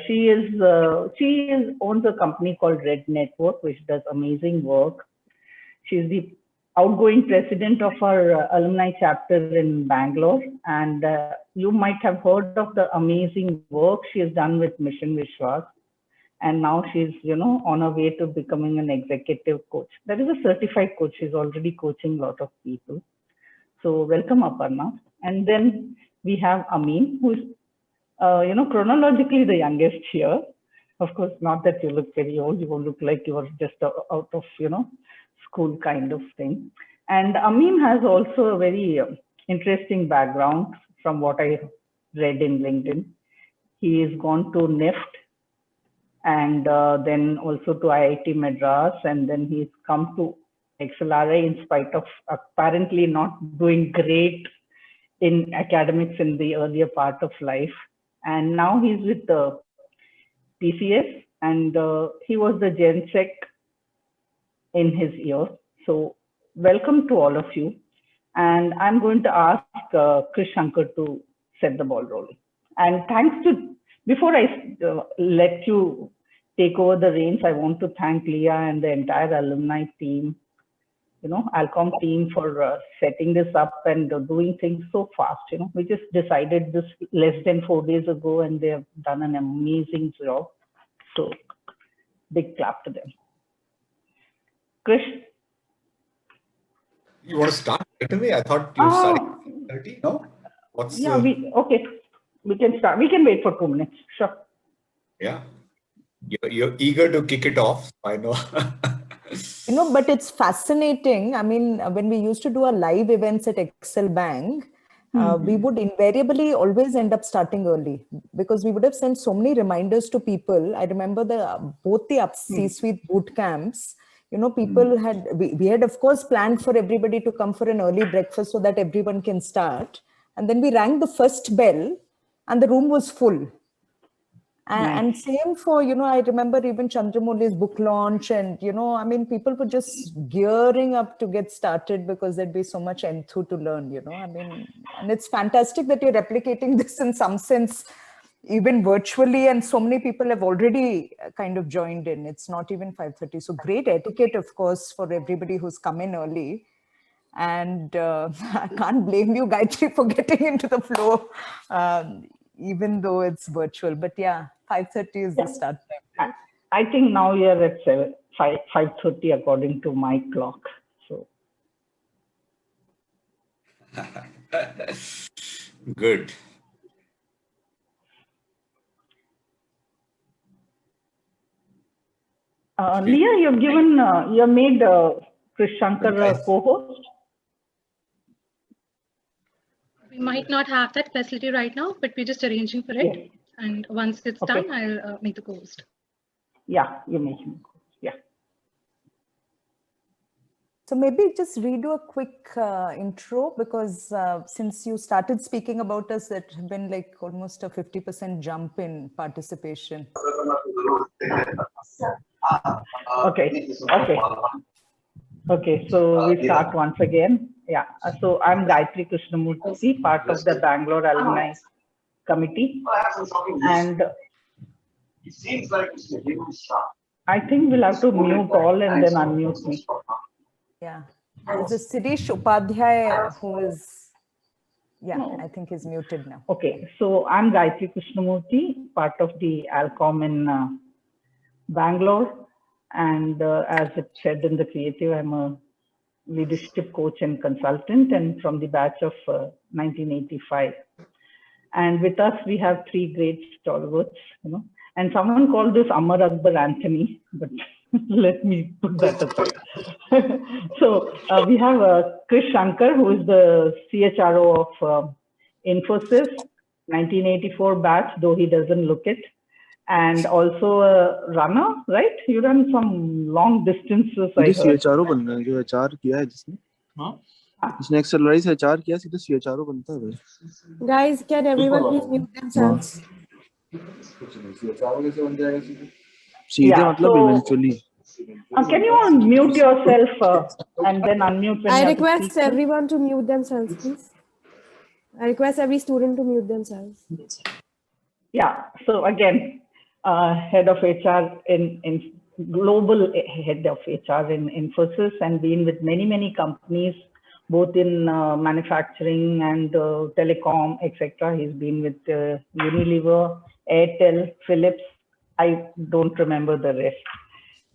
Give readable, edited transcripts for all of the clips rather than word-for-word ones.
She owns a company called Red Network, which does amazing work. She's the outgoing president of our alumni chapter in Bangalore, and you might have heard of the amazing work she has done with Mission Vishwas. And now she's, on her way to becoming an executive coach. That is a certified coach. She's already coaching a lot of people. So welcome, Aparna. And then we have Amim, who's, chronologically the youngest here. Of course, not that you look very old. You won't look like you are just out of, school kind of thing. And Amim has also a very interesting background from what I read in LinkedIn. He has gone to NIFT and then also to IIT Madras, and then he's come to XLRI in spite of apparently not doing great in academics in the earlier part of life. And now he's with the TCS, and he was the GenSec in his year. So welcome to all of you. And I'm going to ask Krish Shankar to set the ball rolling. And before I let you take over the reins, I want to thank Leah and the entire alumni team, Alcom team for setting this up and doing things so fast. We just decided this less than 4 days ago, and they have done an amazing job. So big clap to them. Krish? You want to start right away? I thought you started 30. No? We can start. We can wait for 2 minutes. Sure. Yeah. You're eager to kick it off. I know. But it's fascinating. I mean, when we used to do our live events at Excel Bank, we would invariably always end up starting early because we would have sent so many reminders to people. I remember both the C-suite boot camps. People we had of course planned for everybody to come for an early breakfast so that everyone can start. And then we rang the first bell and the room was full. And same for, I remember even Chandramouli's book launch and, people were just gearing up to get started because there'd be so much enthu to learn, and it's fantastic that you're replicating this in some sense, even virtually, and so many people have already kind of joined in. It's not even 5:30. So great etiquette, of course, for everybody who's come in early. And I can't blame you, Gayatri, for getting into the flow, even though it's virtual. But yeah, 5:30 is the start time. I think now you're at 5:30 according to my clock. So good. Leah, you've made Krish Shankar a co-host. We might not have that facility right now, but we're just arranging for it. Yes. And once it's done, I'll make the co-host. Yeah, you make him co-host. Yeah. So maybe just redo a quick intro, because since you started speaking about us, it's been like almost a 50% jump in participation. Okay, so we start once again. Yeah, so I'm Gayatri Krishnamurthy, part of the Bangalore Alumni Committee. And it seems like I think we'll have to mute all and then unmute me. Yeah, there's a Sirish Upadhyay who is, I think is muted now. Okay, so I'm Gayatri Krishnamurthy, part of the Alcom in Bangalore. And as it said in the creative, I'm a leadership coach and consultant, and from the batch of 1985. And with us, we have three great stalwarts, and someone called this Amar Akbar Anthony, but let me put that aside. So we have Krish Shankar, who is the CHRO of Infosys, 1984 batch, though he doesn't look it. And also a runner, right? You run some long distances. CHRO बनना है, जो HR किया है जिसने, जिसने XLRI से HR किया, सीधा CHRO बनता है. Guys, can everyone please mute themselves? CHRO कैसे बन जाएगा सीधे? सीधे मतलब eventually. Can you unmute yourself and then unmute when I request everyone to mute themselves, please. I request every student to mute themselves. Yeah. So again, head of HR in global head of HR in Infosys, and been with many companies, both in manufacturing and telecom, etc. He's been with Unilever, Airtel, Philips. I don't remember the rest.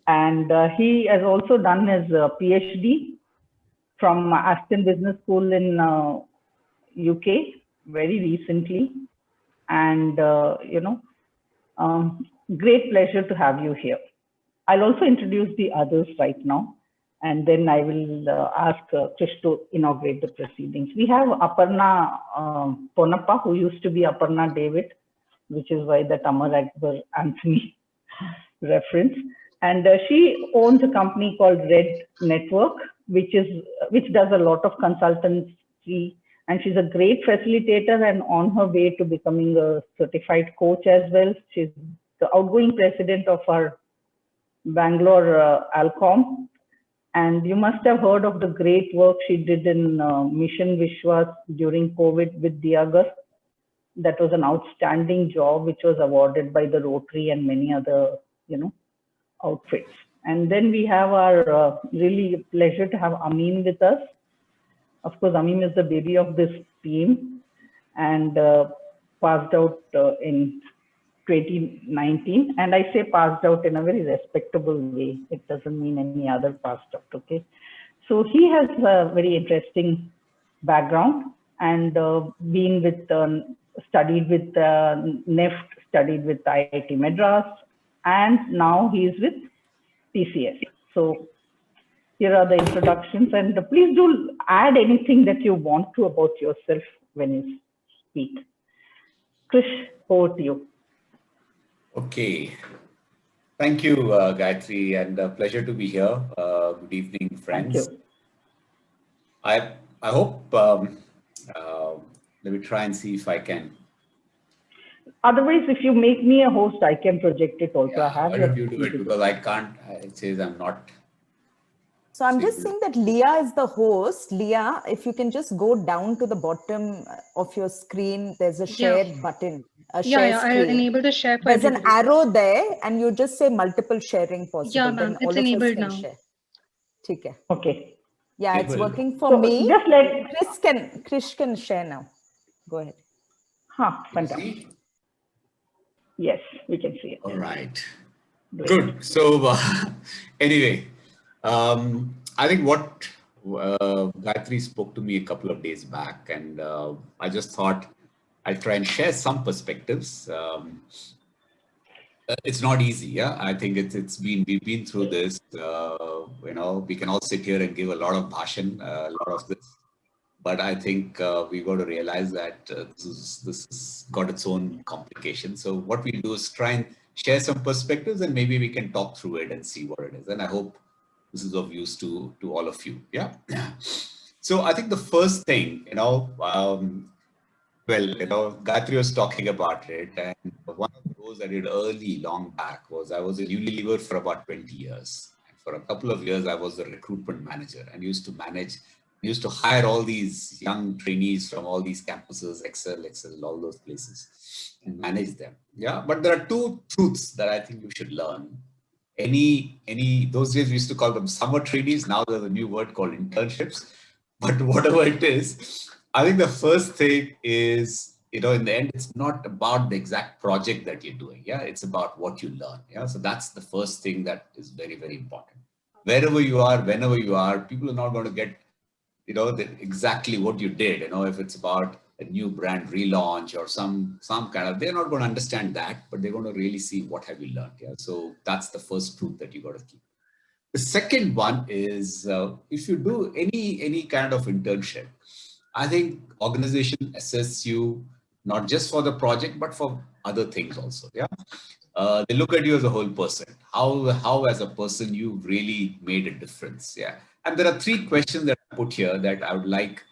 And he has also done his PhD from Aston Business School in UK very recently. And, great pleasure to have you here. I'll also introduce the others right now, and then I will ask Krish to inaugurate the proceedings. We have Aparna Ponnappa, who used to be Aparna David, which is why the Tamar Akbar Anthony reference. And she owns a company called Red Network, which does a lot of consultancy, and she's a great facilitator and on her way to becoming a certified coach as well. She's the outgoing president of our Bangalore Alcom, and you must have heard of the great work she did in Mission Vishwas during COVID with Diagar. That was an outstanding job, which was awarded by the Rotary and many other, outfits. And then we have our really pleasure to have Amim with us. Of course, Amim is the baby of this team and passed out in 2019. And I say passed out in a very respectable way. It doesn't mean any other passed out, okay? So he has a very interesting background and studied with NEFT, studied with IIT Madras, and now he is with TCS. So here are the introductions, and please do add anything that you want to about yourself when you speak. Krish, over to you. Okay. Thank you, Gayatri, and a pleasure to be here. Good evening, friends. Thank you. I hope, let me try and see if I can. Otherwise, if you make me a host, I can project it also. Yeah, why don't you do it? Because I can't, it says I'm not. So I'm just saying that Leah is the host. Leah, if you can just go down to the bottom of your screen, there's a share button. Yeah, I'll enable the share. There's an arrow there, and you just say multiple sharing possible. Yeah, ma'am, it's enabled now. Share. Okay. Okay. Yeah, it's working for me. Just like Krish can share now. Go ahead. Fantastic. Yes, we can see it. All right. Good. So anyway, I think what Gayatri spoke to me a couple of days back, and I just thought I'll try and share some perspectives. It's not easy. Yeah, I think we've been through this. We can all sit here and give a lot of bhashan, a lot of this. But I think we got to realize that this has got its own complications. So what we'll do is try and share some perspectives, and maybe we can talk through it and see what it is. And I hope this is of use to all of you. Yeah. So I think the first thing, Gayatri was talking about it, and one of the roles I did long back was I was in Unilever for about 20 years. And for a couple of years, I was the recruitment manager and used to hire all these young trainees from all these campuses, XL, all those places, and manage them. Yeah, but there are two truths that I think you should learn. Those days we used to call them summer trainees. Now there's a new word called internships. But whatever it is, I think the first thing is, in the end, it's not about the exact project that you're doing. Yeah, it's about what you learn. Yeah, so that's the first thing that is very, very important. Wherever you are, whenever you are, people are not going to get exactly what you did. If it's about a new brand relaunch or some kind of, they're not going to understand that, but they're going to really see what have you learned. Yeah, so that's the first truth that you got to keep. The second one is if you do any kind of internship, I think organization assess you not just for the project but for other things also. Yeah, they look at you as a whole person. How as a person you really made a difference. Yeah, and there are three questions that I put here that I would like.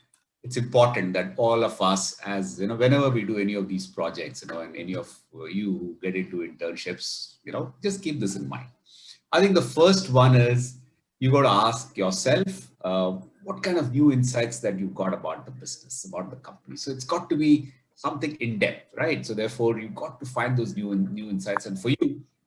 It's important that all of us, as whenever we do any of these projects, and any of you who get into internships, just keep this in mind. I think the first one is you got to ask yourself what kind of new insights that you got about the business, about the company. So it's got to be something in depth, right? So therefore you got to find those new insights. And for you,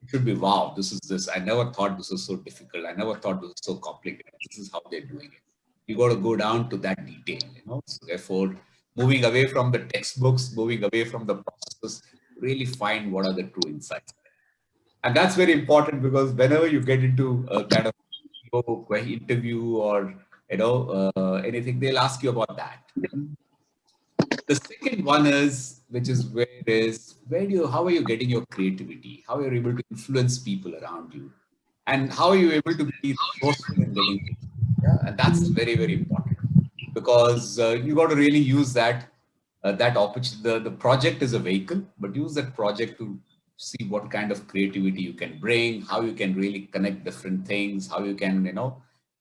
it should be, wow, this is this. I never thought this was so difficult. I never thought this was so complicated. This is how they're doing it. You got to go down to that detail, So therefore, moving away from the textbooks, moving away from the processes, really find what are the true insights. And that's very important, because whenever you get into a kind of interview or anything, they'll ask you about that. The second one is, how are you getting your creativity? How are you able to influence people around you? And how are you able to be resourceful in getting things? Yeah? And that's very, very important, because you got to really use that opportunity. The project is a vehicle, but use that project to see what kind of creativity you can bring, how you can really connect different things, how you can,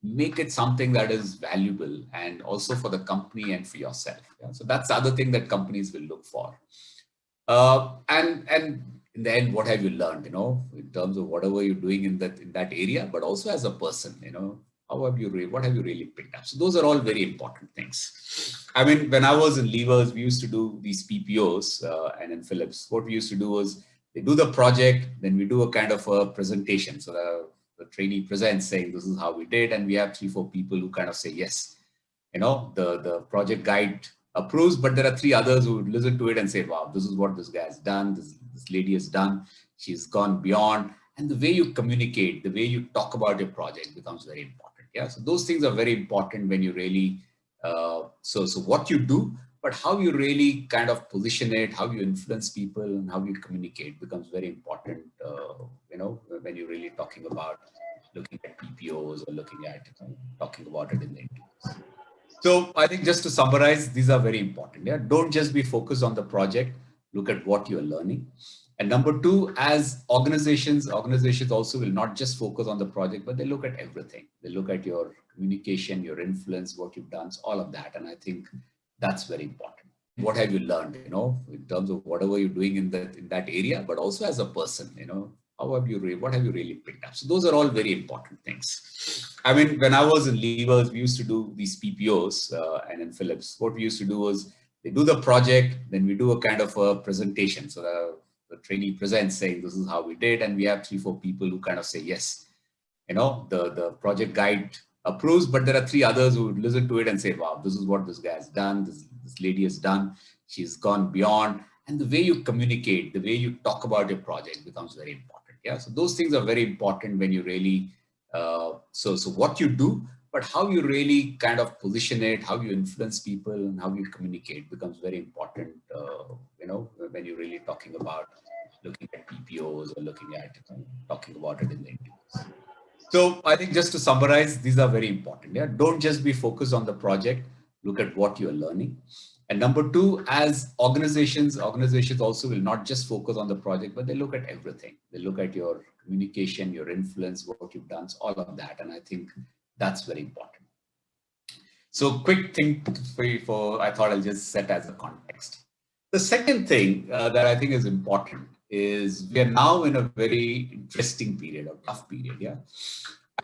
make it something that is valuable, and also for the company and for yourself. Yeah? So that's the other thing that companies will look for. And in the end, what have you learned, in terms of whatever you're doing in that area, but also as a person, what have you really picked up? So those are all very important things. I mean, when I was in Levers, we used to do these PPOs, and in Philips, what we used to do was, they do the project, then we do a kind of a presentation. So the trainee presents saying, this is how we did. And we have 3-4 people who kind of say, yes, the project guide approves, but there are 3 others who would listen to it and say, wow, this is what this guy has done. This lady has done. She's gone beyond. And the way you communicate, the way you talk about your project becomes very important. Yeah. So those things are very important when you really, so what you do, but how you really kind of position it, how you influence people, and how you communicate becomes very important, when you're really talking about looking at PPOs or looking at talking about it in the interviews. So I think, just to summarize, these are very important. Yeah, don't just be focused on the project. Look at what you're learning. And number 2, as organizations also will not just focus on the project, but they look at everything. They look at your communication, your influence, what you've done, so all of that. And I think that's very important. What have you learned, in terms of whatever you're doing in that area, but also as a person, what have you really picked up? So those are all very important things. I mean, when I was in Levers, we used to do these PPOs, and in Philips, what we used to do was, they do the project, then we do a kind of a presentation. So the trainee presents saying, this is how we did. And we have 3-4 people who kind of say, yes, the project guide approves, but there are 3 others who would listen to it and say, wow, this is what this guy has done. This lady has done. She's gone beyond. And the way you communicate, the way you talk about your project becomes very important. Yeah. So those things are very important when you really, so what you do, but how you really kind of position it, how you influence people, and how you communicate becomes very important, when you're really talking about looking at PPOs or looking at talking about it in the interviews. So I think, just to summarize, these are very important. Yeah, don't just be focused on the project. Look at what you're learning. And number 2, as organizations also will not just focus on the project, but they look at everything. They look at your communication, your influence, what you've done, so all of that. And I think that's very important. So quick thing I thought I'll just set as a context. The second thing that I think is important is, we are now in a very interesting period, a tough period. Yeah.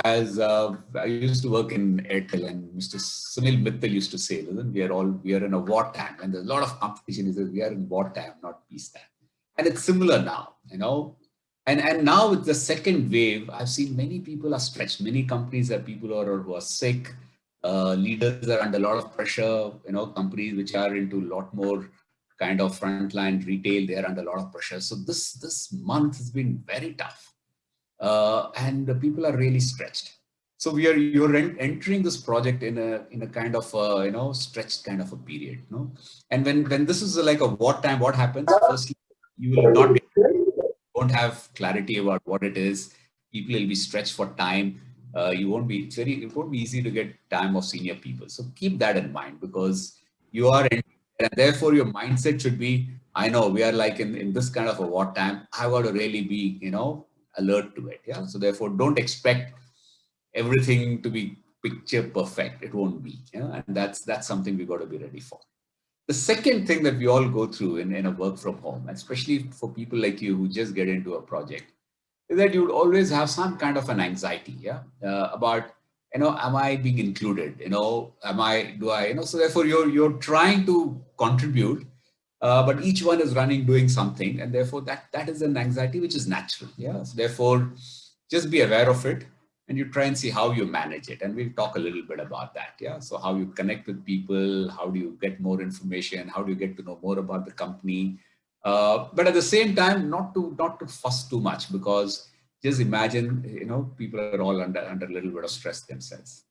As I used to work in Airtel, and Mr. Sunil Mittal used to say, listen, we are in a wartime, and there's a lot of competition. He says, we are in wartime, not peacetime. And it's similar now, and now with the second wave, I've seen many people are stretched. Many companies have people who are sick. Leaders are under a lot of pressure. Companies which are into a lot more kind of frontline retail, they are under a lot of pressure. So this month has been very tough, and the people are really stretched. So you're entering this project in a kind of stretched kind of a period. And when this is like a wartime, what happens? Firstly, you will don't have clarity about what it is. People will be stretched for time. It won't be easy to get time of senior people. So keep that in mind, because you are in, and therefore your mindset should be, I know we are like in this kind of a wartime. I got to really be, alert to it. Yeah. So therefore, don't expect everything to be picture perfect. It won't be. And that's something we got to be ready for. The second thing that we all go through in a work from home, especially for people like you who just get into a project, is that you would always have some kind of an anxiety, about, am I being included? So therefore you're trying to contribute, but each one is running, doing something, and therefore that is an anxiety which is natural. Yeah. So therefore, just be aware of it, and you try and see how you manage it. And we'll talk a little bit about that. Yeah. So how you connect with people, how do you get more information, how do you get to know more about the company, but at the same time, not to fuss too much, because just imagine, people are all under a little bit of stress themselves.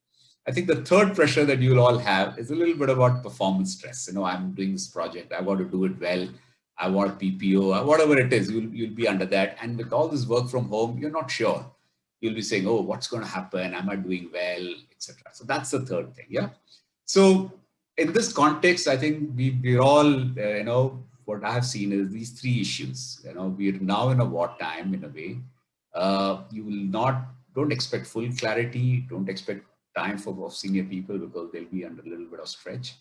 I think the third pressure that you'll all have is a little bit about performance stress. I'm doing this project, I want to do it well, I want PPO, whatever it is, you'll be under that. And with all this work from home, you're not sure. You'll be saying, oh, what's going to happen? Am I doing well, etc. So that's the third thing. Yeah. So in this context, I think we're all, what I have seen is these three issues. We're now in a wartime in a way. You will don't expect full clarity, don't expect time for senior people, because they'll be under a little bit of stretch.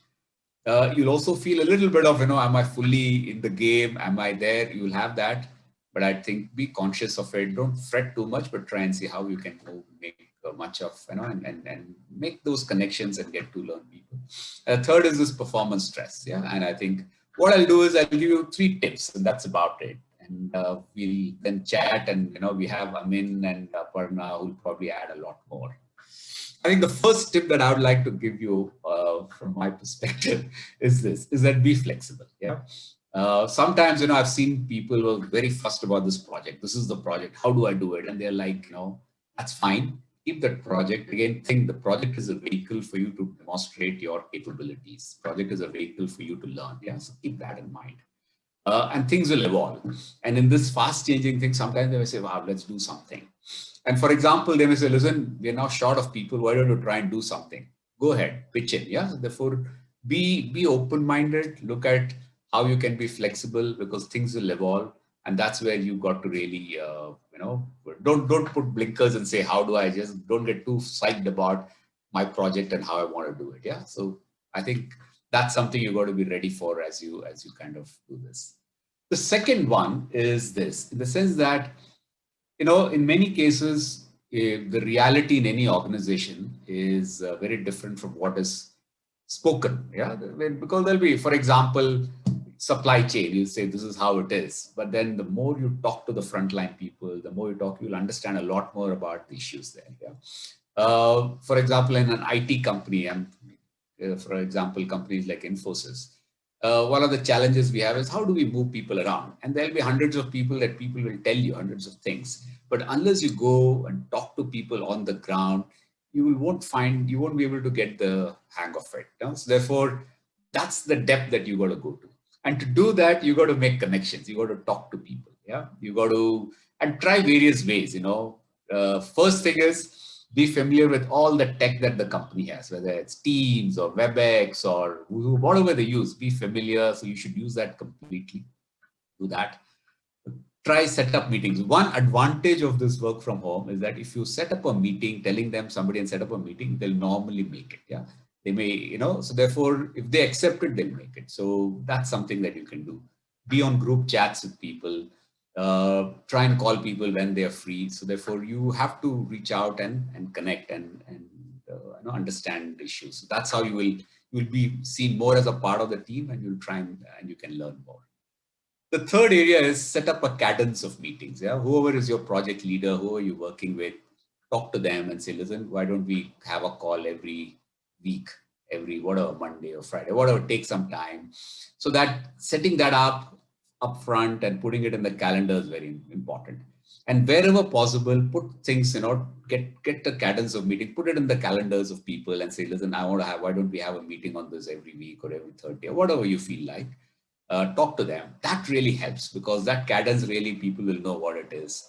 You'll also feel a little bit of, am I fully in the game? Am I there? You'll have that. But I think be conscious of it. Don't fret too much, but try and see how you can make much of, and make those connections and get to learn people. Third is this performance stress. Yeah. And I think what I'll do is I'll give you 3 tips, and that's about it. And we'll then chat, and, we have Amim and Aparna who'll probably add a lot more. I think the first tip that I would like to give you from my perspective is that be flexible. Yeah. Sometimes, I've seen people who are very fussed about this project. This is the project. How do I do it? And they're like, that's fine. Keep that project. Again, think the project is a vehicle for you to demonstrate your capabilities. Project is a vehicle for you to learn. Yeah. So keep that in mind. And things will evolve. And in this fast changing thing, sometimes they may say, wow, let's do something. And for example, they may say, listen, we're now short of people. Why don't you try and do something? Go ahead, pitch in. Yeah. So therefore, be open-minded. Look at how you can be flexible, because things will evolve. And that's where you got to really, don't put blinkers and say, how do I don't get too psyched about my project and how I want to do it. Yeah. So I think that's something you got to be ready for as you kind of do this. The second one is this, in the sense that, in many cases, the reality in any organization is very different from what is spoken. Yeah, because there'll be, for example, supply chain. You say this is how it is, but then the more you talk to the frontline people, the more you talk, you'll understand a lot more about the issues there. Yeah. For example, in an IT company, and for example, companies like Infosys. One of the challenges we have is how do we move people around? And there'll be hundreds of people that people will tell you hundreds of things. But unless you go and talk to people on the ground, you won't be able to get the hang of it. So therefore, that's the depth that you got to go to. And to do that, you got to make connections. You got to talk to people. Yeah, you got to and try various ways. First thing is, be familiar with all the tech that the company has, whether it's Teams or WebEx or whatever they use. Be familiar. So you should use that completely. Do that. Try set up meetings. One advantage of this work from home is that if you set up a meeting, telling them somebody and set up a meeting, they'll normally make it. Yeah, they may, so therefore, if they accept it, they'll make it. So that's something that you can do. Be on group chats with people. Try and call people when they are free. So therefore, you have to reach out and connect and understand issues. So that's how you will be seen more as a part of the team, and you'll try and you can learn more. The third area is set up a cadence of meetings. Yeah, whoever is your project leader, who are you working with, talk to them and say, listen, why don't we have a call every week, every Monday or Friday, whatever, take some time. So that setting that up front and putting it in the calendar is very important. And wherever possible, put things, get the cadence of meeting, put it in the calendars of people and say, listen, why don't we have a meeting on this every week or every third day, or whatever you feel like. Talk to them. That really helps, because that cadence really, people will know what it is.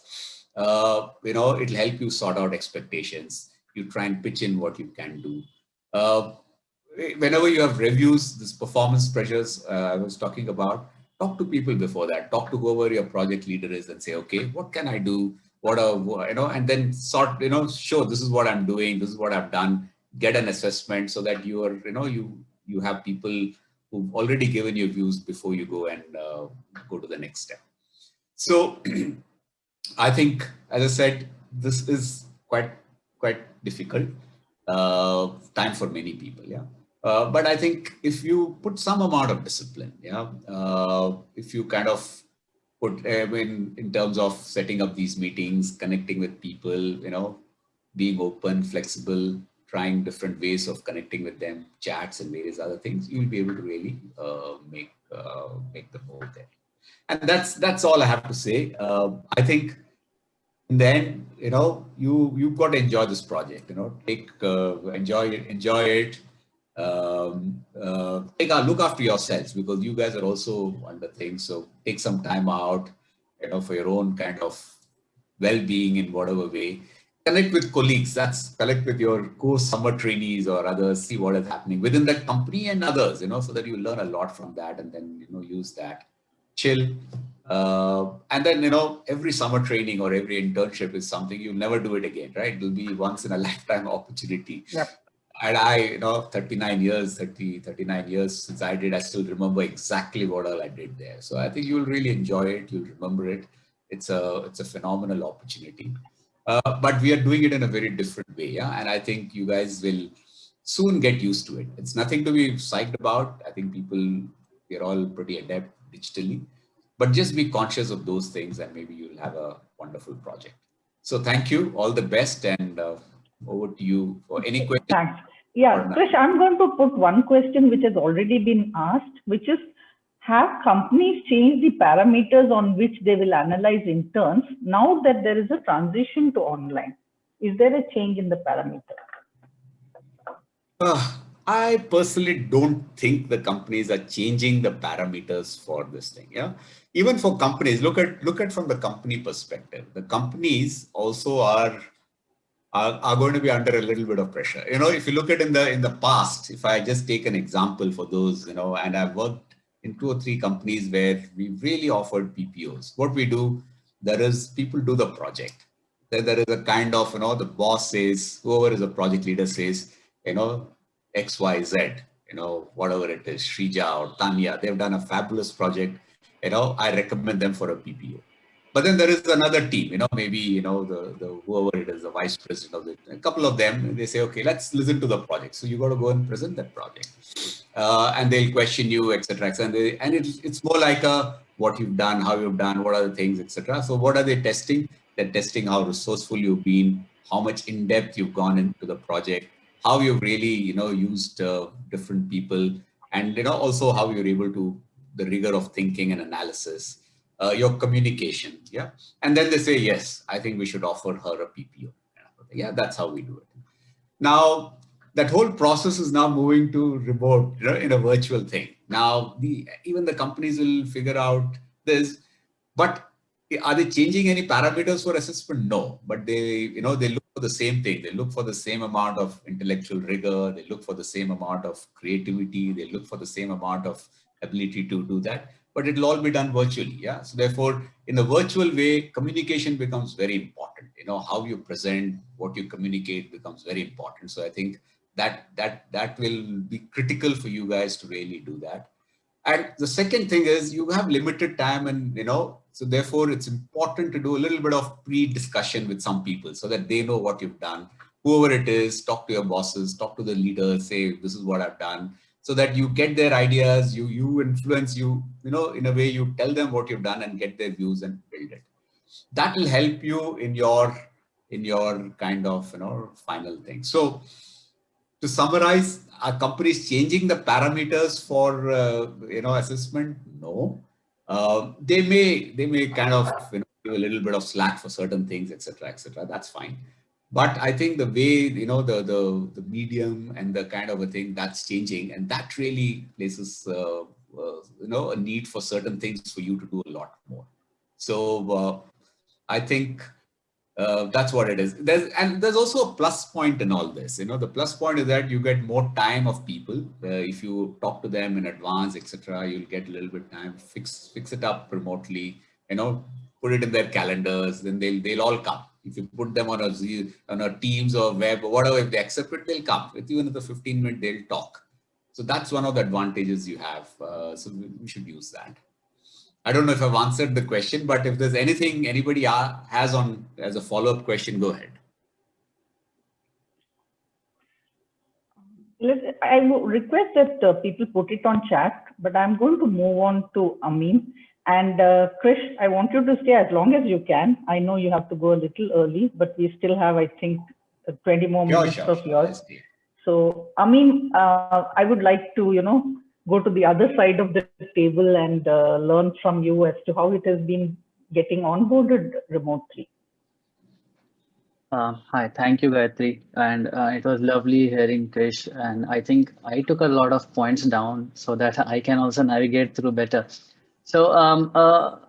It'll help you sort out expectations. You try and pitch in what you can do. Whenever you have reviews, this performance pressures I was talking about, talk to people before that. Talk to whoever your project leader is and say, okay, what can I do? And then show this is what I'm doing. This is what I've done. Get an assessment so that you are, you have people who've already given you views before you go and go to the next step. So I think, as I said, this is quite difficult time for many people. Yeah. But I think if you put some amount of discipline, if you kind of put in terms of setting up these meetings, connecting with people, being open, flexible, trying different ways of connecting with them, chats and various other things, you'll be able to really make the move there. And that's all I have to say. I think in the end, you've got to enjoy this project. Enjoy it. Look after yourselves, because you guys are also under things. So take some time out, for your own kind of well-being in whatever way. Connect with colleagues. Connect with your co-summer trainees or others. See what is happening within that company and others. So that you learn a lot from that, and then use that. Chill. And then, every summer training or every internship is something you'll never do it again, right? It'll be once in a lifetime opportunity. Yep. And I, 39 years since I did, I still remember exactly what all I did there. So I think you'll really enjoy it. You'll remember it. It's a phenomenal opportunity. But we are doing it in a very different way. Yeah. And I think you guys will soon get used to it. It's nothing to be psyched about. I think we're all pretty adept digitally. But just be conscious of those things, and maybe you'll have a wonderful project. So thank you, all the best, and over to you for any questions. Thanks. Yeah, Krish, I'm going to put one question which has already been asked, which is, have companies changed the parameters on which they will analyze interns now that there is a transition to online? Is there a change in the parameter? I personally don't think the companies are changing the parameters for this thing. Yeah, even for companies, look at from the company perspective. The companies also are going to be under a little bit of pressure. If you look at in the past, if I just take an example for those, and I've worked in 2 or 3 companies where we really offered PPOs. What we do, there is people do the project. Then there is a kind of, the boss says, whoever is a project leader says, X, Y, Z, whatever it is, Shrija or Tanya, they've done a fabulous project. I recommend them for a PPO. But then there is another team, maybe, the whoever it is, the vice president of it, a couple of them, they say, okay, let's listen to the project. So you got to go and present that project. And they'll question you, etc. And it's more like what you've done, how you've done, what are the things, etc. So what are they testing? They're testing how resourceful you've been, how much in depth you've gone into the project, how you've really, used different people, and, also how you're able to, the rigor of thinking and analysis, your communication. Yeah. And then they say, yes, I think we should offer her a PPO. Yeah, that's how we do it. Now, that whole process is now moving to remote, in a virtual thing. Now, even the companies will figure out this, but are they changing any parameters for assessment? No, but they look for the same thing. They look for the same amount of intellectual rigor. They look for the same amount of creativity. They look for the same amount of ability to do that, but it'll all be done virtually. Yeah. So therefore, in a virtual way, communication becomes very important. How you present, what you communicate becomes very important. So I think that will be critical for you guys to really do that. And the second thing is you have limited time, and so therefore it's important to do a little bit of pre-discussion with some people so that they know what you've done. Whoever it is, talk to your bosses, talk to the leaders, say, this is what I've done, so that you get their ideas, you influence, in a way you tell them what you've done and get their views and build it. That will help you in your kind of, final thing. So to summarize, are companies changing the parameters for, assessment? No. They may kind of, give a little bit of slack for certain things, etc., etc. That's fine. But I think the way, the medium and the kind of a thing that's changing, and that really places, a need for certain things for you to do a lot more. So I think that's what it is. There's also a plus point in all this. The plus point is that you get more time of people. If you talk to them in advance, etc., you'll get a little bit time. Fix it up remotely. Put it in their calendars. Then they'll all come. If you put them on a Teams or web or whatever, if they accept it, they'll come. With even in the 15 minutes, they'll talk. So that's one of the advantages you have. So we should use that. I don't know if I've answered the question, but if there's anything anybody has on as a follow-up question, go ahead. I will request that people put it on chat, but I'm going to move on to Amim. And Krish, I want you to stay as long as you can. I know you have to go a little early, but we still have, I think, 20 more minutes of yours. So, Amim, I would like to, go to the other side of the table and learn from you as to how it has been getting onboarded remotely. Hi, thank you, Gayatri. And it was lovely hearing Krish. And I think I took a lot of points down so that I can also navigate through better. So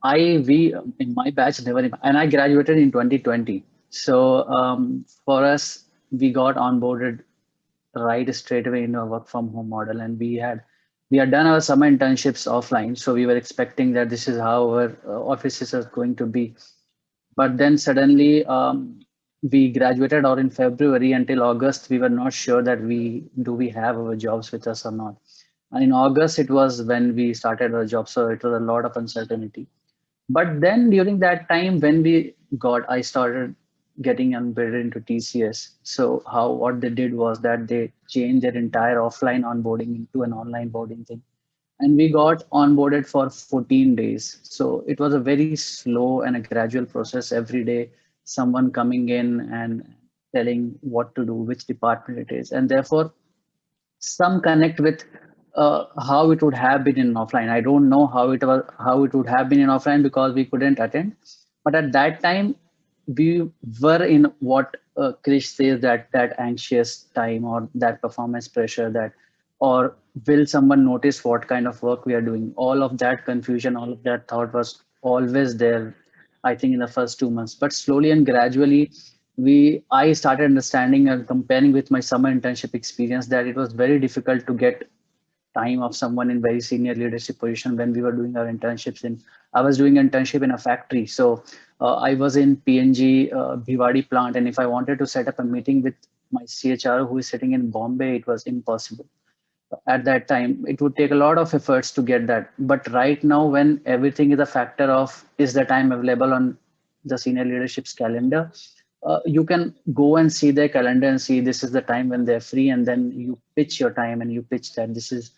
we in my batch never, and I graduated in 2020. So for us, we got onboarded right straight away in a work from home model, and we had done our summer internships offline. So we were expecting that this is how our offices are going to be. But then suddenly we graduated, or in February until August, we were not sure that we have our jobs with us or not. And in August, it was when we started our job. So it was a lot of uncertainty. But then during that time, when I started getting embedded into TCS. So what they did was that they changed their entire offline onboarding into an online boarding thing. And we got onboarded for 14 days. So it was a very slow and a gradual process. Every day, someone coming in and telling what to do, which department it is. And therefore, some connect with how it would have been in offline. I don't know how it would have been in offline because we couldn't attend. But at that time, we were in what Krish says, that anxious time or that performance pressure, that or will someone notice what kind of work we are doing. All of that confusion, all of that thought was always there, I think, in the first 2 months. But slowly and gradually, I started understanding and comparing with my summer internship experience that it was very difficult to get time of someone in very senior leadership position when we were doing our internships. I was doing internship in a factory. So I was in PNG Bhiwadi plant, and if I wanted to set up a meeting with my CHRO who is sitting in Bombay, it was impossible. At that time, it would take a lot of efforts to get that. But right now, when everything is a factor of is the time available on the senior leadership's calendar, you can go and see their calendar and see this is the time when they're free, and then you pitch your time and you pitch that this is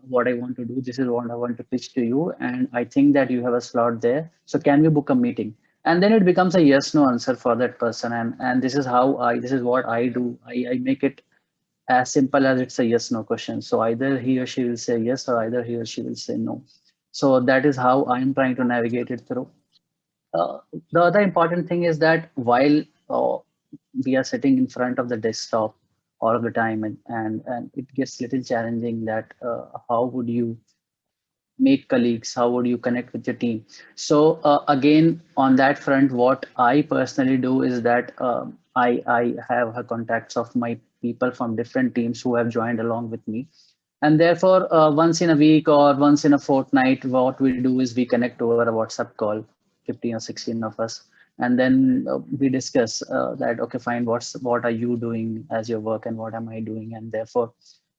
what I want to do, this is what I want to pitch to you, and I think that you have a slot there, so can we book a meeting? And then it becomes a yes no answer for that person. And this is what I do. I make it as simple as it's a yes no question. So either he or she will say yes, or either he or she will say no. So that is how I'm trying to navigate it through. The other important thing is that while we are sitting in front of the desktop all of the time, and it gets a little challenging that how would you make colleagues, how would you connect with your team? So again, on that front, what I personally do is that I have contacts of my people from different teams who have joined along with me. And therefore, once in a week or once in a fortnight, what we do is we connect over a WhatsApp call, 15 or 16 of us. And then we discuss that, okay, fine, what are you doing as your work and what am I doing? And therefore,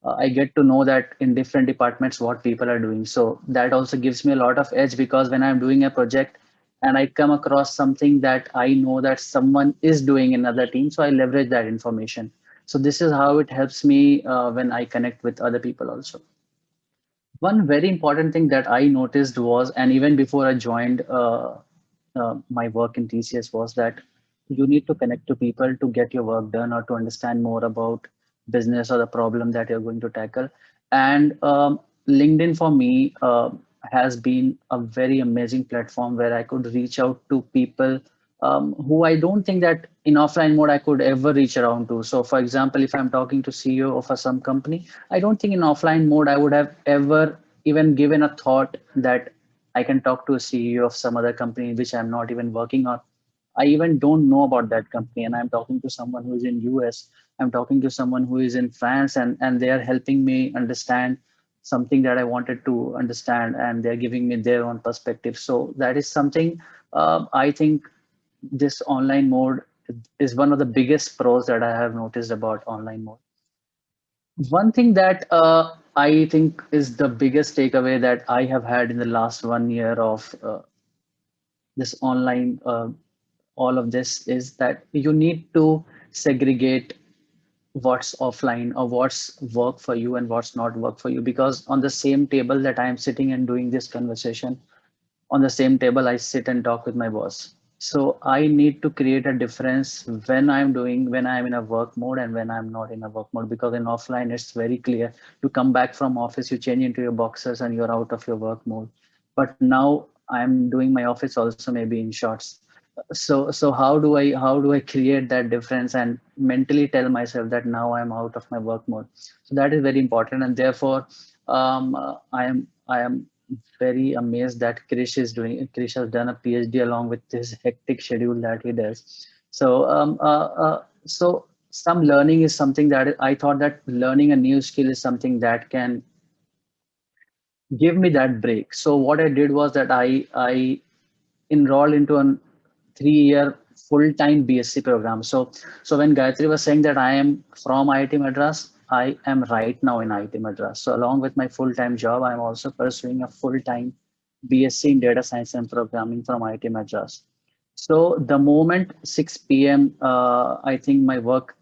I get to know that in different departments, what people are doing. So that also gives me a lot of edge, because when I'm doing a project and I come across something that I know that someone is doing in another team, so I leverage that information. So this is how it helps me when I connect with other people also. One very important thing that I noticed was, and even before I joined my work in TCS, was that you need to connect to people to get your work done or to understand more about business or the problem that you're going to tackle. And LinkedIn for me has been a very amazing platform where I could reach out to people who I don't think that in offline mode I could ever reach around to. So for example, if I'm talking to CEO of some company, I don't think in offline mode I would have ever even given a thought that I can talk to a CEO of some other company which I'm not even working on. I even don't know about that company, and I'm talking to someone who is in US. I'm talking to someone who is in France, and they are helping me understand something that I wanted to understand, and they're giving me their own perspective. So that is something I think this online mode is one of the biggest pros that I have noticed about online mode. One thing that I think is the biggest takeaway that I have had in the last 1 year of this online, all of this, is that you need to segregate what's offline or what's work for you and what's not work for you. Because on the same table that I'm sitting and doing this conversation, on the same table, I sit and talk with my boss. So I need to create a difference when I'm in a work mode and when I'm not in a work mode, because in offline, it's very clear. You come back from office, you change into your boxers and you're out of your work mode. But now I'm doing my office also maybe in shorts. So how do I create that difference and mentally tell myself that now I'm out of my work mode? So that is very important. And therefore, I am very amazed that Krish has done a PhD along with this hectic schedule that he does. So some learning is something that I thought that learning a new skill is something that can give me that break. So what I did was that I enrolled into a 3-year full-time BSc program. So when Gayatri was saying that I am from IIT Madras, I am right now in IIT Madras. So along with my full-time job, I'm also pursuing a full-time BSc in data science and programming from IIT Madras. So the moment 6 p.m., I think my work,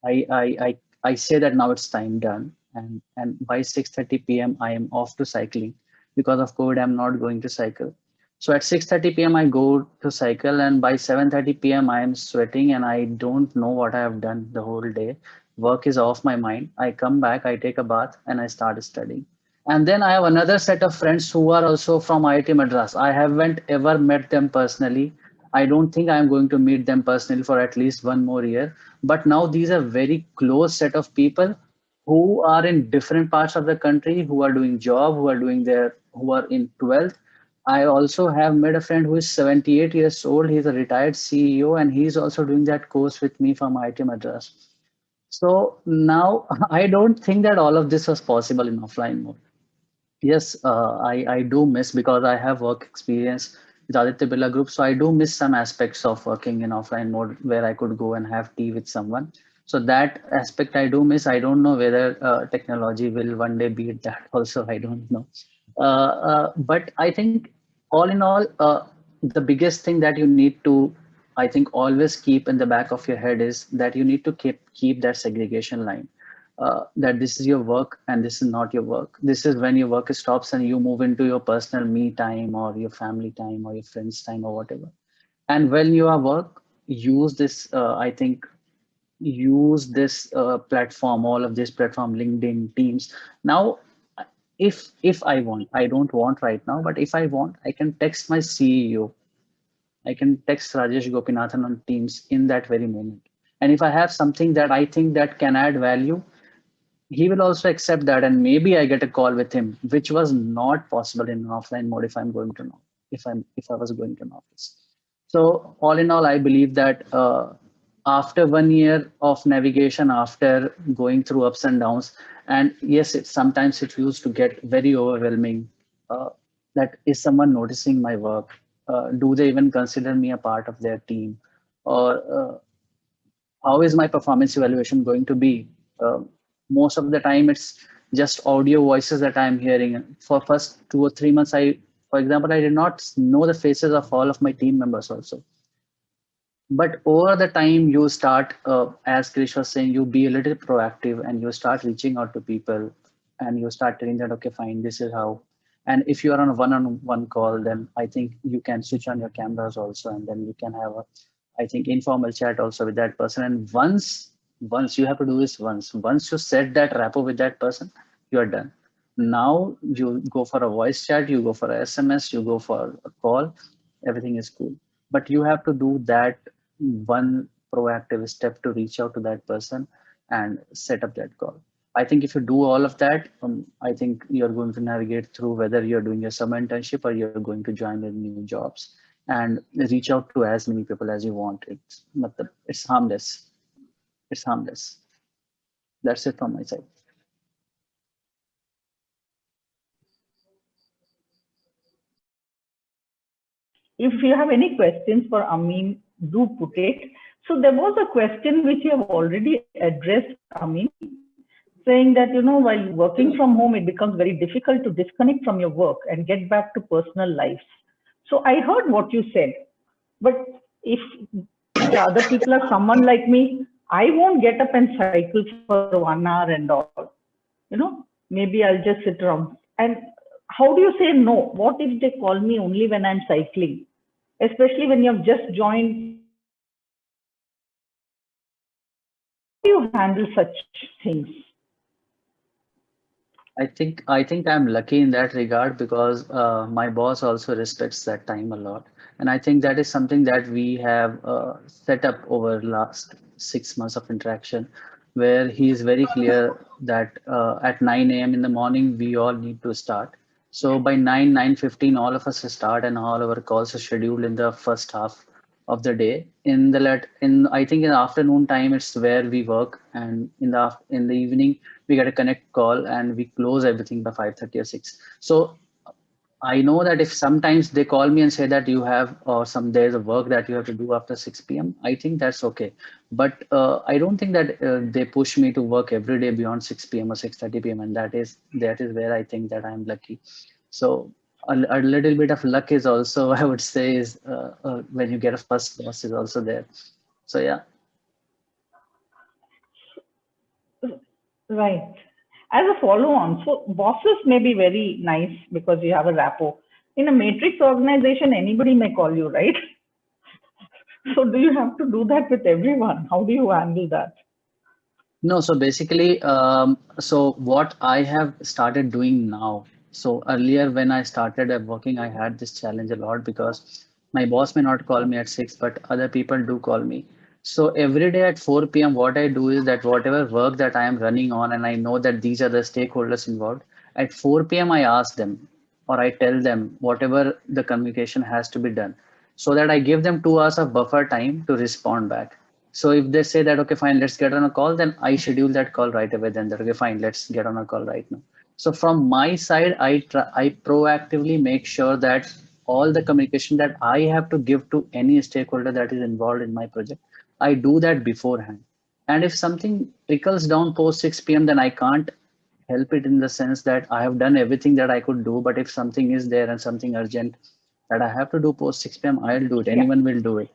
I say that now it's time done. And by 6:30 p.m., I am off to cycling. Because of COVID, I'm not going to cycle. So at 6:30 p.m. I go to cycle, and by 7:30 p.m. I am sweating and I don't know what I have done the whole day. Work is off my mind. I come back, I take a bath, and I start studying. And then I have another set of friends who are also from IIT Madras. I haven't ever met them personally. I don't think I'm going to meet them personally for at least 1 more year. But now these are very close set of people who are in different parts of the country, who are doing job, who are in 12th. I also have met a friend who is 78 years old. He's a retired CEO and he's also doing that course with me from IIT Madras. So now I don't think that all of this was possible in offline mode. Yes, I do miss, because I have work experience with Aditya Birla Group. So I do miss some aspects of working in offline mode where I could go and have tea with someone. So that aspect I do miss. I don't know whether technology will one day beat that also. I don't know. But I think all in all, the biggest thing that you need to, I think, always keep in the back of your head is that you need to keep that segregation line. That this is your work and this is not your work. This is when your work stops and you move into your personal me time or your family time or your friends time or whatever. And when you are work, use this, I think, use this platform, all of this platform, LinkedIn, Teams. Now, if I want, I don't want right now, but if I want, I can text my CEO. I can text Rajesh Gopinathan on Teams in that very moment. And if I have something that I think that can add value, he will also accept that, and maybe I get a call with him, which was not possible in an offline mode if I'm going to know, if I was going to an office. So all in all, I believe that after 1 year of navigation, after going through ups and downs, and yes, sometimes it used to get very overwhelming. That is someone noticing my work? Do they even consider me a part of their team? Or how is my performance evaluation going to be? Most of the time it's just audio voices that I'm hearing. For first 2 or 3 months, for example, I did not know the faces of all of my team members also. But over the time you start, as Krish was saying, you be a little proactive and you start reaching out to people and you start telling that, okay, fine, this is how. And if you are on a one-on-one call, then I think you can switch on your cameras also, and then you can have a, I think, informal chat also with that person. And once you have to do this once you set that rapport with that person, you are done. Now you go for a voice chat, you go for a SMS, you go for a call, everything is cool. But you have to do that one proactive step to reach out to that person and set up that call. I think if you do all of that, I think you're going to navigate through whether you're doing a summer internship or you're going to join the new jobs and reach out to as many people as you want. It's harmless. It's harmless. That's it from my side. If you have any questions for Amim, do put it. So there was a question which you have already addressed, Amim, saying that, while working from home, it becomes very difficult to disconnect from your work and get back to personal lives. So I heard what you said, but if the other people are someone like me I won't get up and cycle for 1 hour and all. Maybe I'll just sit around. And how do you say no? What if they call me only when I'm cycling? Especially when you've just joined. How do you handle such things? I think I'm lucky in that regard because my boss also respects that time a lot, and I think that is something that we have set up over last 6 months of interaction, where he is very clear that at 9 a.m. in the morning we all need to start. So by 9:15, all of us start, and all our calls are scheduled in the first half of the day. I think in the afternoon time it's where we work, and in the evening we get a connect call and we close everything by 5:30 or 6. So I know that if sometimes they call me and say that you have or there's a work that you have to do after 6 p.m. I think that's okay, but I don't think that they push me to work every day beyond 6 p.m. or 6:30 p.m. and that is where I think that I'm lucky. So a little bit of luck is also, I would say, is when you get a first boss is also there. So yeah. Right. As a follow-on, so bosses may be very nice because you have a rapport. In a matrix organization, anybody may call you, right? So do you have to do that with everyone? How do you handle that? No, so basically, so what I have started doing now. So earlier when I started working, I had this challenge a lot because my boss may not call me at 6, but other people do call me. So every day at 4 p.m., what I do is that whatever work that I am running on, and I know that these are the stakeholders involved, at 4 p.m. I ask them or I tell them whatever the communication has to be done so that I give them 2 hours of buffer time to respond back. So if they say that, okay, fine, let's get on a call, then I schedule that call right away. Then that, okay, fine, let's get on a call right now. So from my side, I proactively make sure that all the communication that I have to give to any stakeholder that is involved in my project, I do that beforehand. And if something trickles down post 6 p.m., then I can't help it in the sense that I have done everything that I could do. But if something is there and something urgent that I have to do post 6 p.m., I'll do it. Anyone will do it.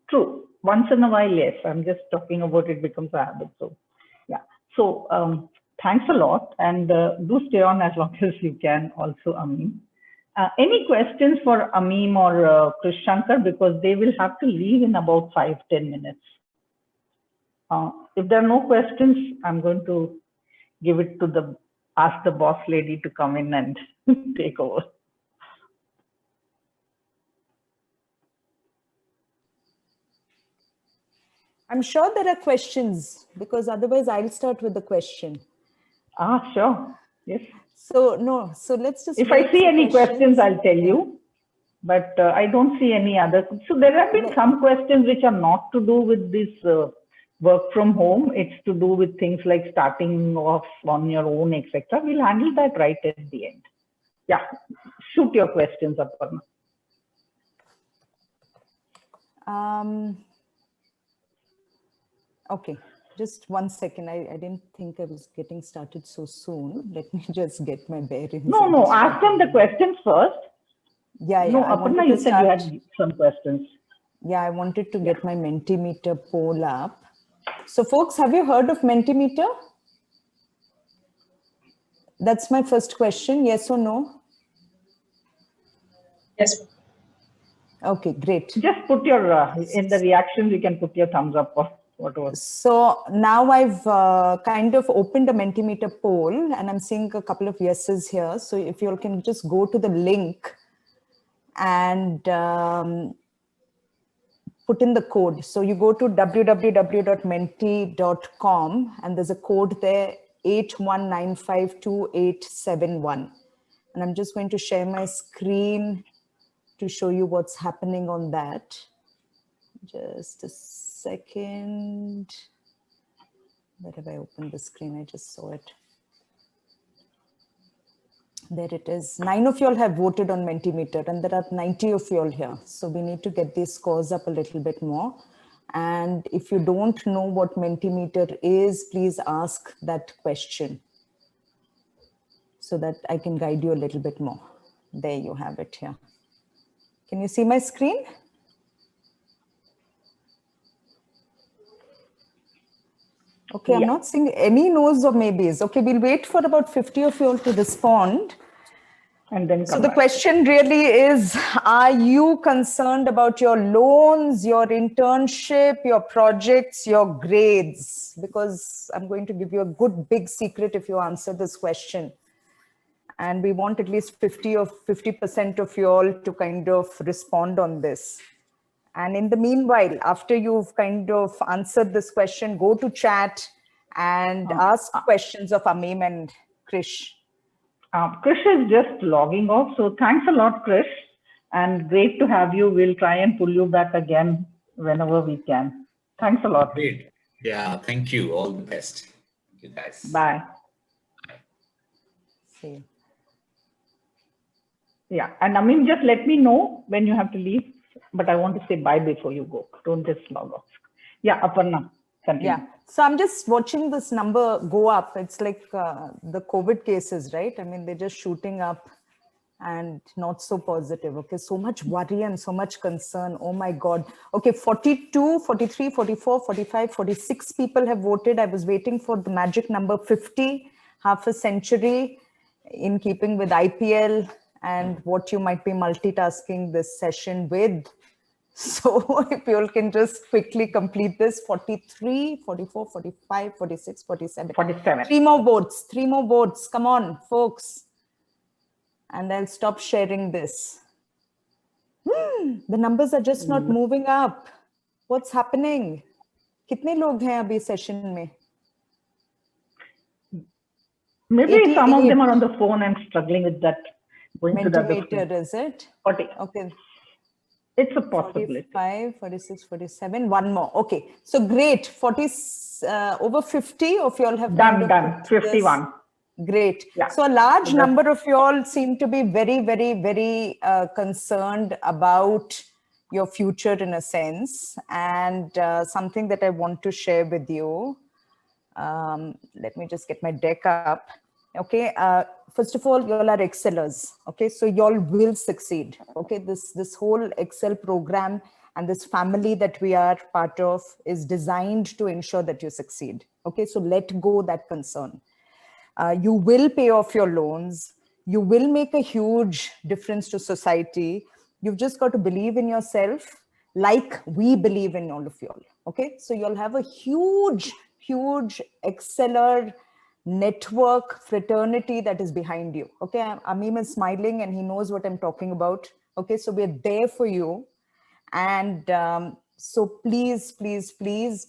True. Once in a while, yes. I'm just talking about it becomes a habit. So, yeah. So, thanks a lot, and do stay on as long as you can. Also, Amim. Any questions for Amim or Krish Shankar, because they will have to leave in about 5-10 minutes. If there are no questions, I'm going to give it to ask the boss lady to come in and take over. I'm sure there are questions because otherwise I'll start with the question. Sure. Yes. So no, so let's just. If I see any questions, I'll tell you. But I don't see any other. So there have been some questions which are not to do with this work from home. It's to do with things like starting off on your own, etc. We'll handle that right at the end. Yeah, shoot your questions, Aparna. Okay, just 1 second. I didn't think I was getting started so soon. Let me just get my bearings. No, ask them the questions first. Yeah. No, Aparna, you said you had some questions. Yeah, I wanted to get my Mentimeter poll up. So folks, have you heard of Mentimeter? That's my first question. Yes or no? Yes. Okay, great. Just put your, in the reactions, you can put your thumbs up or whatever. So now I've kind of opened a Mentimeter poll and I'm seeing a couple of yeses here. So if you all can just go to the link and put in the code. So you go to www.menti.com and there's a code there, 81952871. And I'm just going to share my screen to show you what's happening on that. Just a second. Where have I opened the screen? I just saw it. There it is. 9 of you all have voted on Mentimeter and there are 90 of you all here. So we need to get these scores up a little bit more. And if you don't know what Mentimeter is, please ask that question so that I can guide you a little bit more. There you have it here. Can you see my screen? Okay, I'm not seeing any no's or maybes. Okay, we'll wait for about 50 of you all to respond. And then so the question really is, are you concerned about your loans, your internship, your projects, your grades? Because I'm going to give you a good big secret if you answer this question. And we want at least 50% of you all to kind of respond on this. And in the meanwhile, after you've kind of answered this question, go to chat and ask questions of Amim and Krish. Krish is just logging off. So thanks a lot, Krish. And great to have you. We'll try and pull you back again whenever we can. Thanks a lot. Great. Yeah, thank you. All the best. Thank you, guys. Bye. See. Yeah, and Amim, just let me know when you have to leave. But I want to say bye before you go. Don't just log off. Yeah, Aparna, continue. Yeah, so I'm just watching this number go up. It's like the COVID cases, right? I mean, they're just shooting up and not so positive. Okay, so much worry and so much concern. Oh my God. Okay, 42, 43, 44, 45, 46 people have voted. I was waiting for the magic number 50, half a century, in keeping with IPL and what you might be multitasking this session with. So if you all can just quickly complete this, 43, 44, 45, 46, 47. 47. Three more votes. Come on, folks. And I'll stop sharing this. The numbers are just not moving up. What's happening? Kitne log hain abhi session mein? Maybe 88. some of them are on the phone and struggling with that. Mentimeter, is it? 40. Okay. It's a possibility. 45, 46, 47, one more. Okay. So great. Over 50 of you all have done. 51. Great. Yeah. So a large number of you all seem to be very, very, very concerned about your future in a sense, and something that I want to share with you. Let me just get my deck up. Okay. First of all, you all are XLers. Okay. So you all will succeed. Okay. This whole Excel program and this family that we are part of is designed to ensure that you succeed. Okay. So let go that concern. You will pay off your loans. You will make a huge difference to society. You've just got to believe in yourself like we believe in all of you all. Okay. So you'll have a huge Exceler network fraternity that is behind you. Okay. Amim is smiling and he knows what I'm talking about. Okay. So we're there for you. And so please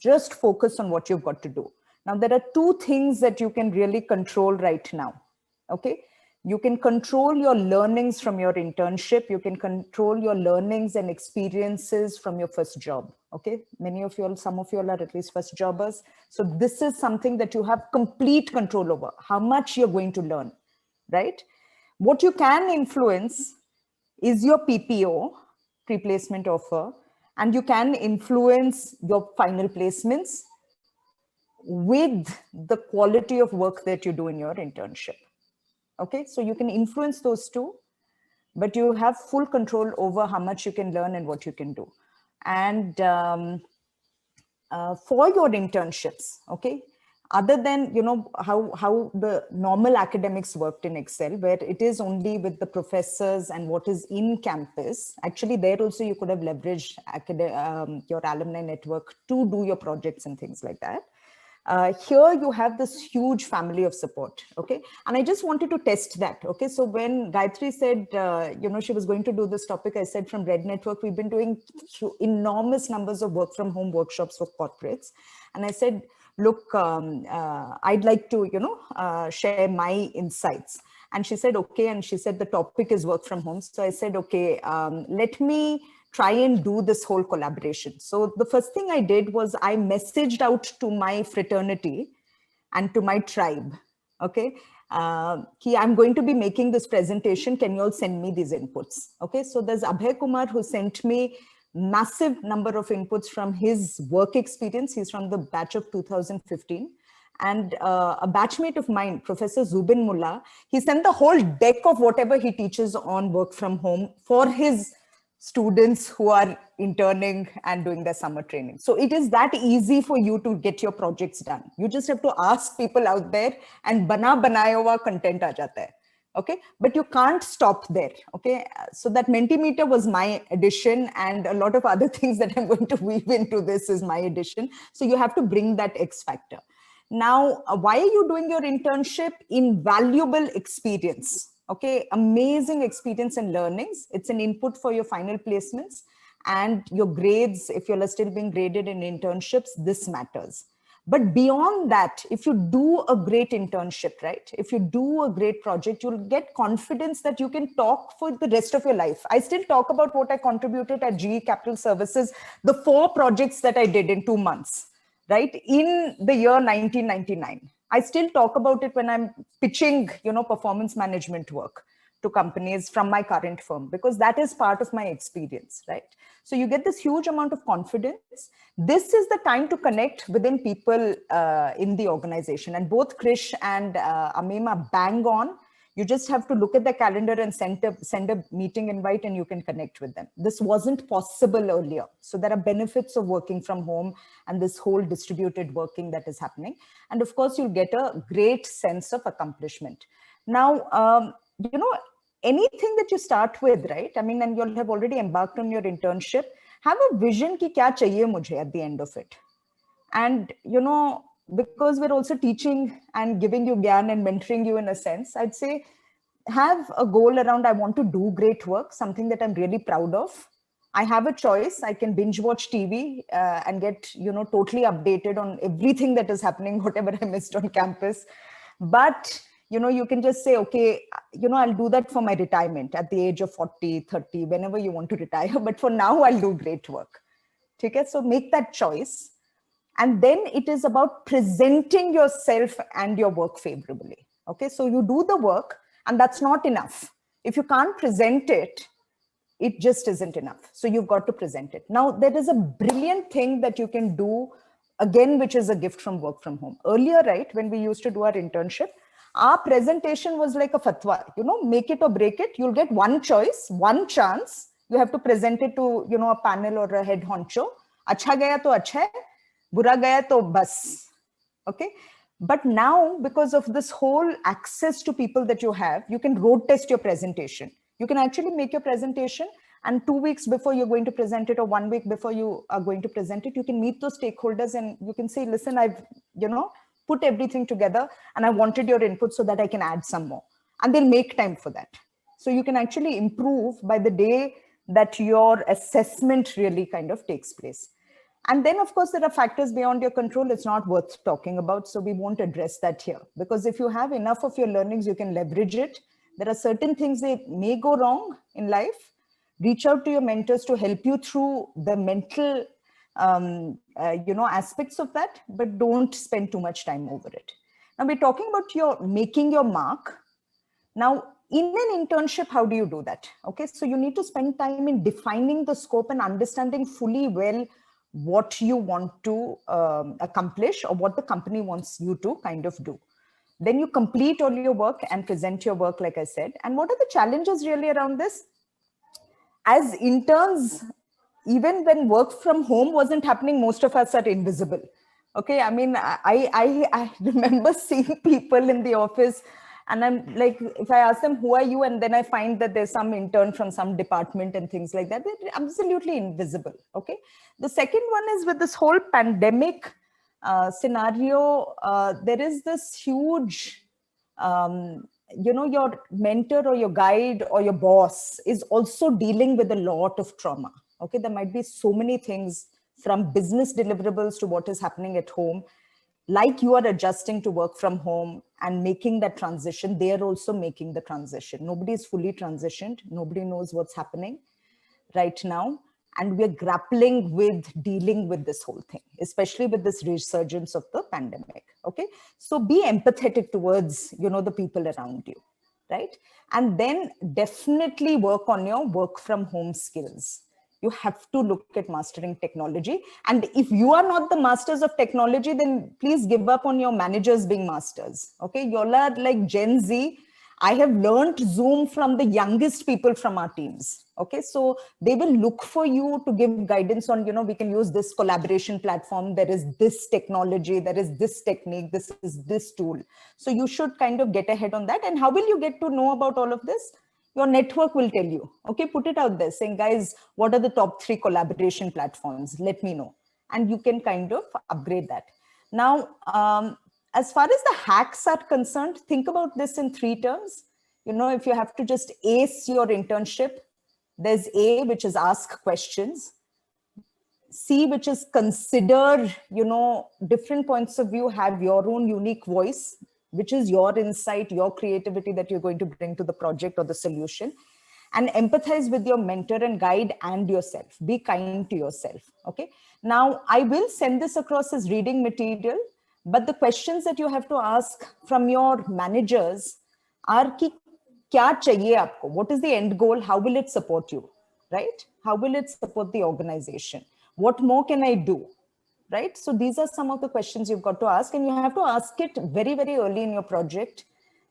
just focus on what you've got to do. Now, there are two things that you can really control right now. Okay. You can control your learnings from your internship. You can control your learnings and experiences from your first job. Okay. Many of you all, some of you all are at least first jobbers. So this is something that you have complete control over, how much you're going to learn, right? What you can influence is your PPO, pre-placement offer, and you can influence your final placements with the quality of work that you do in your internship. Okay, so you can influence those two, but you have full control over how much you can learn and what you can do. And for your internships, okay, other than, you know, how the normal academics worked in Excel, where it is only with the professors and what is in campus, actually there also you could have leveraged your alumni network to do your projects and things like that. Here you have this huge family of support. Okay. And I just wanted to test that. Okay. So when Gayatri said, you know, she was going to do this topic, I said from Red Network, we've been doing enormous numbers of work from home workshops for corporates. And I said, look, I'd like to, you know, share my insights. And she said, okay. And she said, the topic is work from home. So I said, okay, let me try and do this whole collaboration. So the first thing I did was I messaged out to my fraternity and to my tribe. Okay. I'm going to be making this presentation. Can you all send me these inputs? Okay. So there's Abhay Kumar who sent me massive number of inputs from his work experience. He's from the batch of 2015. And a batchmate of mine, Professor Zubin Mullah, he sent the whole deck of whatever he teaches on work from home for his students who are interning and doing their summer training. So it is that easy for you to get your projects done. You just have to ask people out there and banaya hua content aa jata hai. Okay, but you can't stop there. Okay, so that Mentimeter was my addition, and a lot of other things that I'm going to weave into this is my addition. So you have to bring that X factor. Now, why are you doing your internship? Invaluable experience. Okay, amazing experience and learnings. It's an input for your final placements and your grades. If you're still being graded in internships, this matters. But beyond that, if you do a great internship, right? If you do a great project, you'll get confidence that you can talk for the rest of your life. I still talk about what I contributed at GE Capital Services, the 4 projects that I did in 2 months, right? In the year 1999. I still talk about it when I'm pitching, performance management work to companies from my current firm, because that is part of my experience, right? So you get this huge amount of confidence. This is the time to connect within people in the organization. And both Krish and Amim are bang on. You just have to look at the calendar and send a meeting invite and you can connect with them. This wasn't possible earlier. So there are benefits of working from home and this whole distributed working that is happening. And of course, you'll get a great sense of accomplishment. Now, anything that you start with, right? I mean, and you'll have already embarked on your internship, have a vision ki kya chahiye mujhe at the end of it. And, because we're also teaching and giving you gyan and mentoring you in a sense, I'd say have a goal around, I want to do great work, something that I'm really proud of. I have a choice. I can binge watch TV and get, totally updated on everything that is happening, whatever I missed on campus. But you can just say, okay, I'll do that for my retirement at the age of 40, 30, whenever you want to retire. But for now, I'll do great work. Okay? So make that choice. And then it is about presenting yourself and your work favorably. Okay? So you do the work and that's not enough. If you can't present it, it just isn't enough. So you've got to present it. Now, there is a brilliant thing that you can do, again, which is a gift from work from home. Earlier, right, when we used to do our internship, our presentation was like a fatwa, make it or break it. You'll get one choice, one chance. You have to present it to, a panel or a head honcho. Acha gaya to acha hai, bura gaya to bas. Okay. But now, because of this whole access to people that you have, you can road test your presentation. You can actually make your presentation, and 2 weeks before you're going to present it or 1 week before you are going to present it, you can meet those stakeholders and you can say, listen, I've, put everything together and I wanted your input so that I can add some more. And they'll make time for that. So you can actually improve by the day that your assessment really kind of takes place. And then, of course, there are factors beyond your control. It's not worth talking about. So we won't address that here, because if you have enough of your learnings, you can leverage it. There are certain things that may go wrong in life. Reach out to your mentors to help you through the mental aspects of that, but don't spend too much time over it. Now we're talking about your making your mark. Now, in an internship, how do you do that? Okay, so you need to spend time in defining the scope and understanding fully well what you want to accomplish or what the company wants you to kind of do. Then you complete all your work and present your work, like I said. And what are the challenges really around this? As interns, even when work from home wasn't happening, most of us are invisible. Okay, I mean, I remember seeing people in the office and I'm like, if I ask them, who are you? And then I find that there's some intern from some department and things like that. They're absolutely invisible. Okay. The second one is with this whole pandemic scenario, there is this huge, your mentor or your guide or your boss is also dealing with a lot of trauma. Okay, there might be so many things from business deliverables to what is happening at home. Like you are adjusting to work from home and making that transition, they are also making the transition. Nobody is fully transitioned. Nobody knows what's happening right now. And we're grappling with dealing with this whole thing, especially with this resurgence of the pandemic. Okay, so be empathetic towards, the people around you, right? And then definitely work on your work from home skills. You have to look at mastering technology. And if you are not the masters of technology, then please give up on your managers being masters. Okay, y'all are like Gen Z. I have learned Zoom from the youngest people from our teams. Okay, so they will look for you to give guidance on, we can use this collaboration platform. There is this technology, there is this technique, this is this tool. So you should kind of get ahead on that. And how will you get to know about all of this? Your network will tell you. Okay, put it out there saying, guys, what are the top 3 collaboration platforms? Let me know. And you can kind of upgrade that. Now, as far as the hacks are concerned, think about this in 3 terms. If you have to just ace your internship, there's A, which is ask questions. C, which is consider, different points of view, have your own unique voice, which is your insight, your creativity that you're going to bring to the project or the solution. And empathize with your mentor and guide and yourself. Be kind to yourself. Okay. Now, I will send this across as reading material, but the questions that you have to ask from your managers are ki kya chahiye aapko? What is the end goal? How will it support you? Right? How will it support the organization? What more can I do? Right? So these are some of the questions you've got to ask, and you have to ask it very, very early in your project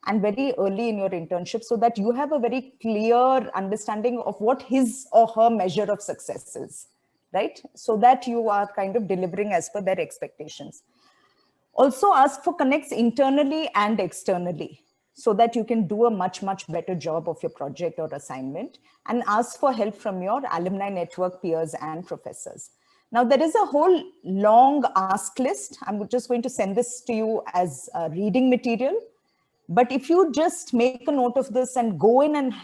and very early in your internship, so that you have a very clear understanding of what his or her measure of success is, right? So that you are kind of delivering as per their expectations. Also ask for connects internally and externally, so that you can do a much, much better job of your project or assignment, and ask for help from your alumni network, peers, and professors. Now, there is a whole long ask list. I'm just going to send this to you as reading material. But if you just make a note of this and go in and,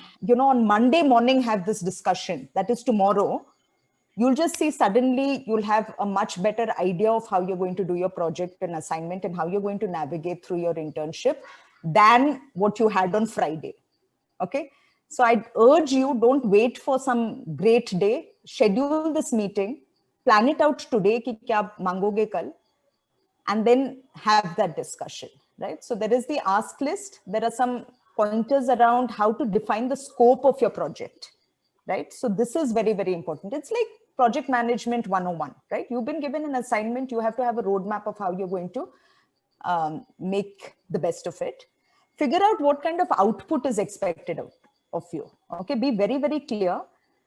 on Monday morning, have this discussion, that is tomorrow, you'll just see suddenly you'll have a much better idea of how you're going to do your project and assignment and how you're going to navigate through your internship than what you had on Friday. Okay. So I'd urge you, don't wait for some great day, schedule this meeting, plan it out today, ki kya mangoge kal, and then have that discussion, right? So there is the ask list. There are some pointers around how to define the scope of your project, right? So this is very, very important. It's like project management 101, right? You've been given an assignment. You have to have a roadmap of how you're going to make the best of it. Figure out what kind of output is expected of you. Okay, be very, very clear.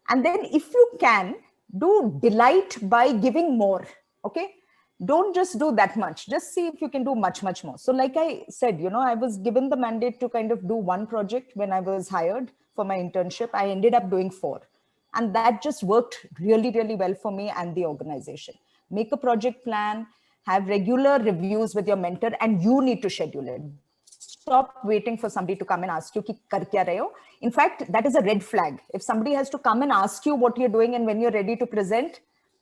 And then if you can, do delight by giving more. Okay, don't just do that much. Just see if you can do much, much more. So like I said, I was given the mandate to kind of do 1 project when I was hired for my internship. I ended up doing 4. And that just worked really, really well for me and the organization. Make a project plan, have regular reviews with your mentor, and you need to schedule it. Stop waiting for somebody to come and ask you, ki kar kya rahe ho? In fact, that is a red flag. If somebody has to come and ask you what you're doing and when you're ready to present,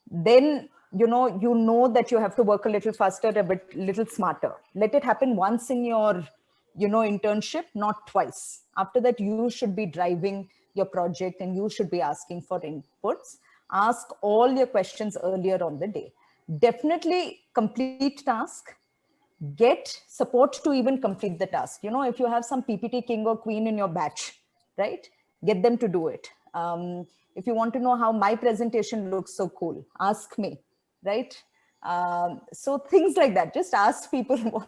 then you know that you have to work a little faster, a little smarter. Let it happen once in your internship, not twice. After that, you should be driving your project and you should be asking for inputs. Ask all your questions earlier on the day. Definitely complete task. Get support to even complete the task. If you have some PPT king or queen in your batch, right? Get them to do it. If you want to know how my presentation looks so cool, ask me, right? So things like that. Just ask people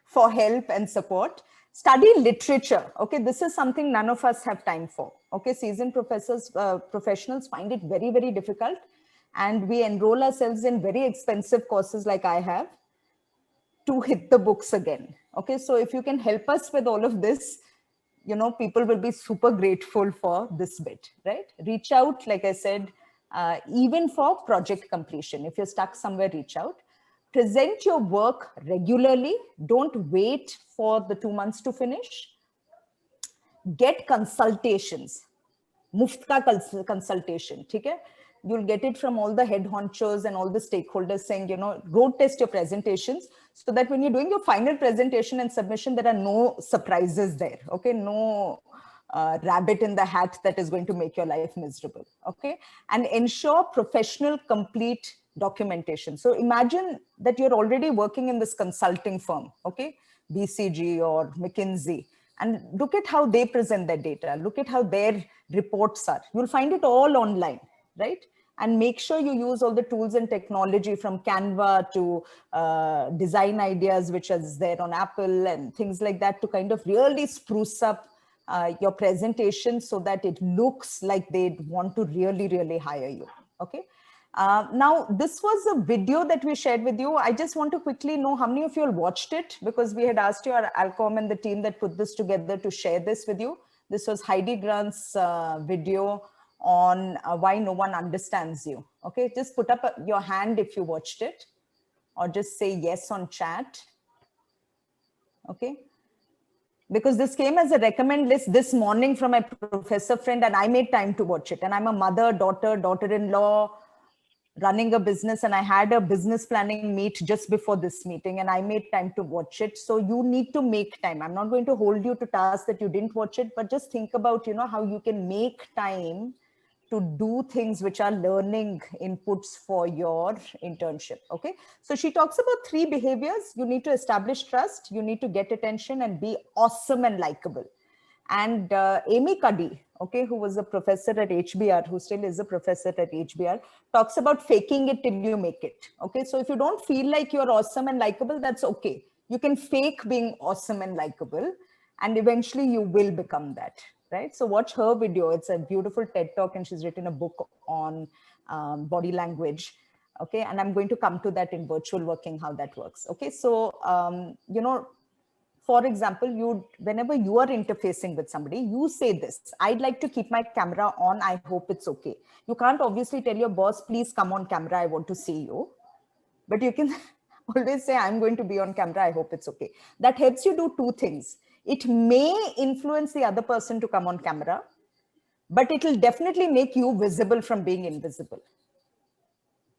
for help and support. Study literature. Okay, this is something none of us have time for. Okay, seasoned professionals find it very, very difficult. And we enroll ourselves in very expensive courses like I have to hit the books again. Okay, so if you can help us with all of this, people will be super grateful for this bit, right? Reach out, like I said, even for project completion. If you're stuck somewhere, reach out. Present your work regularly. Don't wait for the 2 months to finish. Get consultations. Muft ka consultation, okay? You'll get it from all the head honchos and all the stakeholders saying, road test your presentations so that when you're doing your final presentation and submission, there are no surprises there, okay? No rabbit in the hat that is going to make your life miserable, okay? And ensure professional, complete documentation. So imagine that you're already working in this consulting firm, okay? BCG or McKinsey. And look at how they present their data. Look at how their reports are. You'll find it all online, right? And make sure you use all the tools and technology from Canva to design ideas, which is there on Apple and things like that, to kind of really spruce up your presentation so that it looks like they want to really, really hire you. Okay. Now, this was a video that we shared with you. I just want to quickly know how many of you all watched it, because we had asked your Alcom and the team that put this together to share this with you. This was Heidi Grant's video on why no one understands you. Okay, just put up your hand if you watched it, or just say yes on chat. Okay. Because this came as a recommend list this morning from my professor friend, and I made time to watch it. And I'm a mother, daughter, daughter-in-law, running a business, and I had a business planning meet just before this meeting, and I made time to watch it. So you need to make time. I'm not going to hold you to task that you didn't watch it, but just think about, how you can make time to do things which are learning inputs for your internship. Okay. So she talks about 3 behaviors. You need to establish trust, you need to get attention, and be awesome and likable. And Amy Cuddy, okay, who was a professor at HBR, who still is a professor at HBR, talks about faking it till you make it. Okay, so if you don't feel like you're awesome and likable, that's okay. You can fake being awesome and likable, and eventually you will become that, right? So watch her video. It's a beautiful TED Talk, and she's written a book on body language. Okay, and I'm going to come to that in virtual working, how that works. Okay, so, for example, whenever you are interfacing with somebody, you say this: I'd like to keep my camera on. I hope it's okay. You can't obviously tell your boss, please come on camera, I want to see you. But you can always say, I'm going to be on camera, I hope it's okay. That helps you do 2 things. It may influence the other person to come on camera, but it will definitely make you visible from being invisible.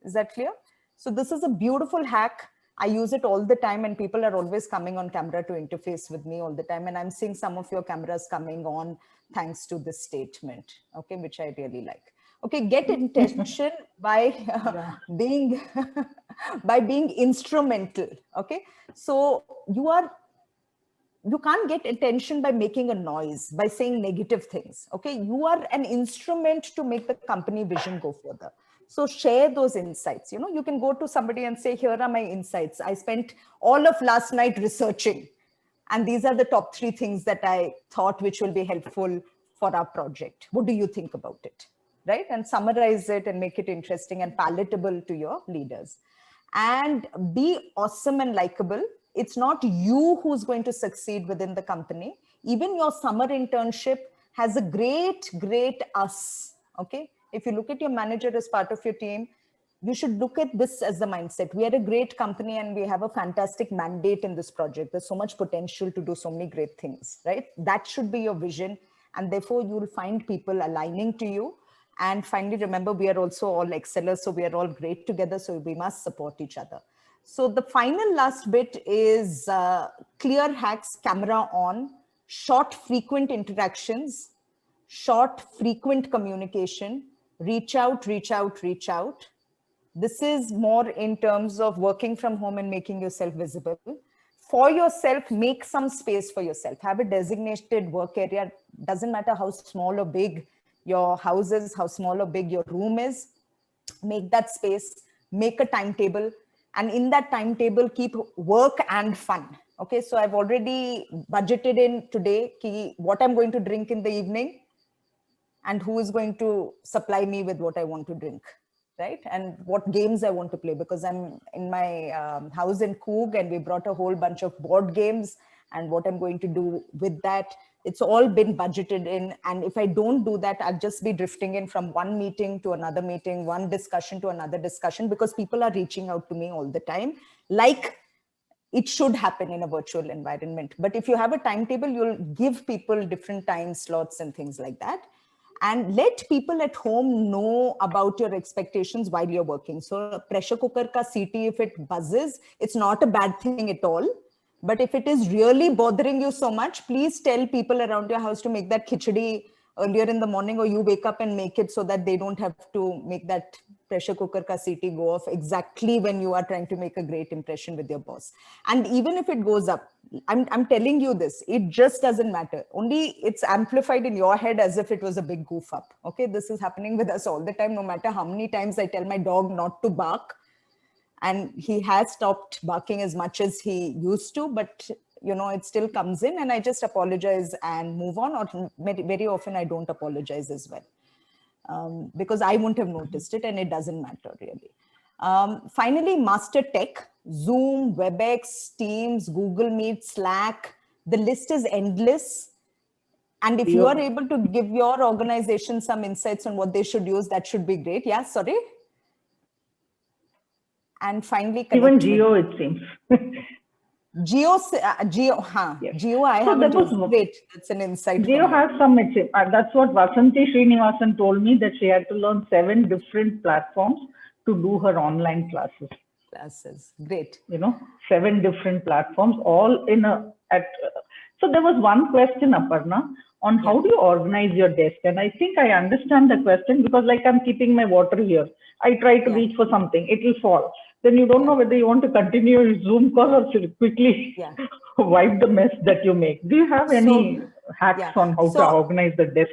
Is that clear? So this is a beautiful hack. I use it all the time, and people are always coming on camera to interface with me all the time. And I'm seeing some of your cameras coming on thanks to this statement, okay, which I really like. Okay, get attention by being instrumental. Okay, so you can't get attention by making a noise, by saying negative things. Okay, you are an instrument to make the company vision go further. So share those insights. You can go to somebody and say, here are my insights. I spent all of last night researching, and these are the top 3 things that I thought which will be helpful for our project. What do you think about it? Right? And summarize it and make it interesting and palatable to your leaders. And be awesome and likable. It's not you who's going to succeed within the company. Even your summer internship has a great us. Okay. If you look at your manager as part of your team, you should look at this as the mindset. We are a great company and we have a fantastic mandate in this project. There's so much potential to do so many great things, right? That should be your vision. And therefore you will find people aligning to you. And finally, remember, we are also all XLers, so we are all great together. So we must support each other. So the final last bit is clear hacks, camera on, short, frequent interactions, short, frequent communication, reach out. This is more in terms of working from home and making yourself visible. For yourself, make some space for yourself. Have a designated work area. Doesn't matter how small or big your house is, how small or big your room is. Make that space, make a timetable. And in that timetable, keep work and fun. Okay, so I've already budgeted in today what I'm going to drink in the evening and who is going to supply me with what I want to drink, right? And what games I want to play, because I'm in my house in Coog and we brought a whole bunch of board games and what I'm going to do with that. It's all been budgeted in. And if I don't do that, I'll just be drifting in from one meeting to another meeting, one discussion to another discussion, because people are reaching out to me all the time, like it should happen in a virtual environment. But if you have a timetable, you'll give people different time slots and things like that. And let people at home know about your expectations while you're working. So pressure cooker ka CT, if it buzzes, it's not a bad thing at all. But if it is really bothering you so much, please tell people around your house to make that khichdi earlier in the morning, or you wake up and make it so that they don't have to make that pressure cooker ka CT go off exactly when you are trying to make a great impression with your boss. And even if it goes up, I'm telling you this, it just doesn't matter. Only it's amplified in your head as if it was a big goof up. Okay, this is happening with us all the time, no matter how many times I tell my dog not to bark. And he has stopped barking as much as he used to, but it still comes in, and I just apologize and move on, or very often I don't apologize as well, because I wouldn't have noticed it, and it doesn't matter really. Finally, master tech: Zoom, WebEx, Teams, Google Meet, Slack. The list is endless. And if you are able to give your organization some insights on what they should use, that should be great. Yeah, sorry. And finally, even Geo, it seems. Geo, Yes. Geo, I haven't used. Great, that's an insight. Geo has some, that's what Vasanthi Srinivasan told me, that she had to learn 7 different platforms to do her online classes. Great. 7 different platforms, all in so there was one question, Aparna, on how do you organize your desk? And I think I understand the question, because like I'm keeping my water here. I try to reach for something, it will fall. Then you don't know whether you want to continue your Zoom call or quickly wipe the mess that you make. Do you have any hacks on how to organize the desk?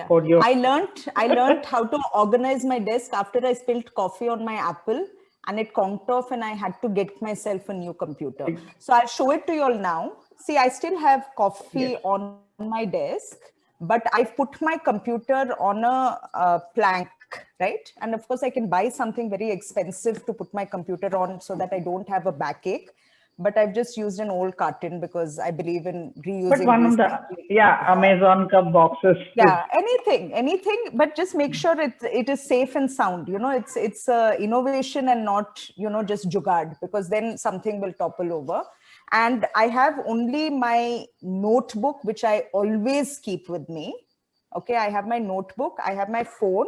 For your... I learned how to organize my desk after I spilled coffee on my Apple, and it conked off, and I had to get myself a new computer. So I'll show it to you all now. See, I still have coffee on my desk, but I've put my computer on a plank, right? And of course, I can buy something very expensive to put my computer on so that I don't have a backache. But I've just used an old carton because I believe in reusing. But one of the, Amazon cup boxes. Yeah, anything, but just make sure it is safe and sound. It's innovation and not, just jugaad, because then something will topple over. And I have only my notebook, which I always keep with me. Okay, I have my notebook, I have my phone,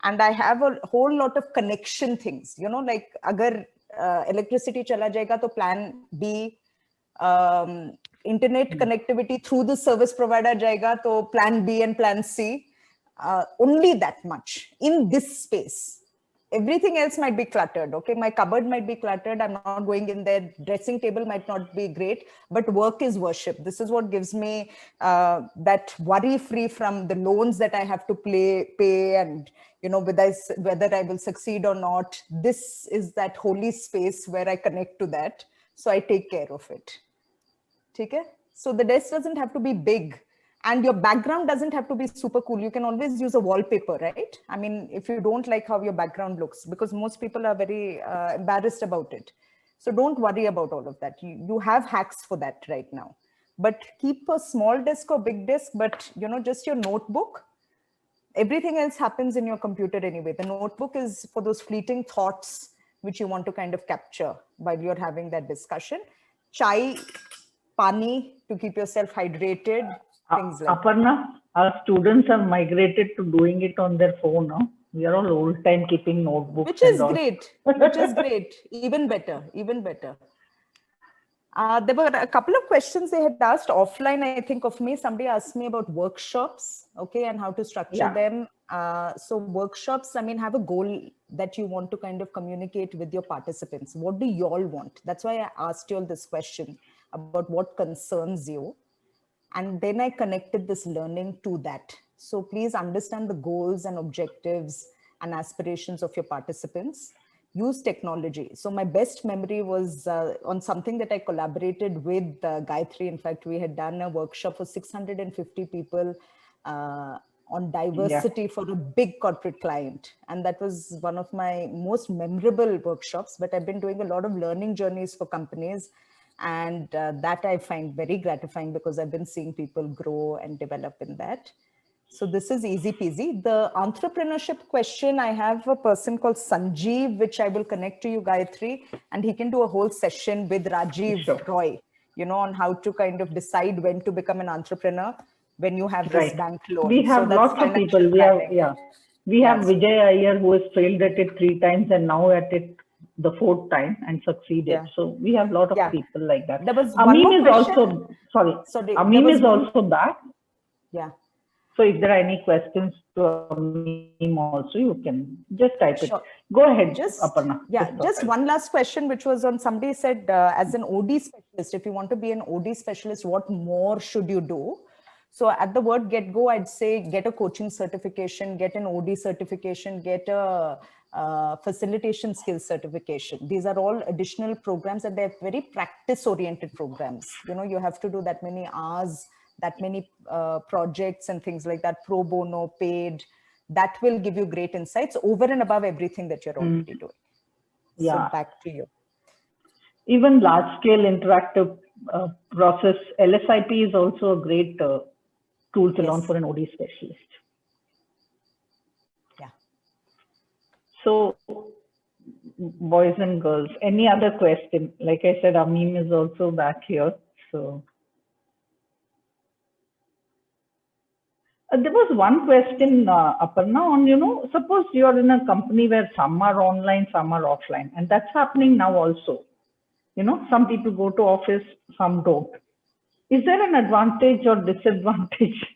and I have a whole lot of connection things. Like agar electricity chala jayega, to plan B, internet connectivity through the service provider jayega, to plan B and plan C. Only that much in this space. Everything else might be cluttered. Okay, my cupboard might be cluttered. I'm not going in there. Dressing table might not be great, but work is worship. This is what gives me that worry free from the loans that I have to pay, and whether I will succeed or not. This is that holy space where I connect to that. So I take care of it. Okay? So the desk doesn't have to be big. And your background doesn't have to be super cool. You can always use a wallpaper, right? I mean, if you don't like how your background looks, because most people are very embarrassed about it. So don't worry about all of that. You have hacks for that right now. But keep a small desk or big desk, but just your notebook. Everything else happens in your computer anyway. The notebook is for those fleeting thoughts which you want to kind of capture while you're having that discussion. Chai, pani to keep yourself hydrated. Things like Aparna, our students have migrated to doing it on their phone now. We are all old time keeping notebooks. Which is great. Which is great. Even better. Even better. There were a couple of questions they had asked offline, I think, of me. Somebody asked me about workshops, okay, and how to structure them. So workshops, I mean, have a goal that you want to kind of communicate with your participants. What do you all want? That's why I asked you all this question about what concerns you. And then I connected this learning to that. So please understand the goals and objectives and aspirations of your participants. Use technology. So my best memory was on something that I collaborated with Gayatri. In fact, we had done a workshop for 650 people on diversity for a big corporate client. And that was one of my most memorable workshops, but I've been doing a lot of learning journeys for companies. And that I find very gratifying because I've been seeing people grow and develop in that. So this is easy peasy. The entrepreneurship question, I have a person called Sanjeev, which I will connect to you, Gayatri, and he can do a whole session with Rajiv Roy, on how to kind of decide when to become an entrepreneur when you have this bank loan. We have lots of people. We have, we have Vijay Iyer, who has failed at it 3 times and now at it the 4th time and succeeded. So we have a lot of people like that. There was Amim is also, Amim is also back. Yeah. So if there are any questions to Amim also, you can just type it. Go ahead, Aparna. Just one last question, which was on somebody said, as an OD specialist, if you want to be an OD specialist, what more should you do? So at the word get-go, I'd say get a coaching certification, get an OD certification, get a facilitation skills certification. These are all additional programs, and they're very practice oriented programs. You know, you have to do that many hours, that many projects and things like that, pro bono, paid. That will give you great insights over and above everything that you're already doing. Yeah. So back to you. Even large scale interactive process, LSIP is also a great tool to learn for an OD specialist. Yeah. So, boys and girls, any other question? Like I said, Amim is also back here. So, there was one question, Aparna, on, you know, suppose you're in a company where some are online, some are offline, and that's happening now also. You know, some people go to office, some don't. Is there an advantage or disadvantage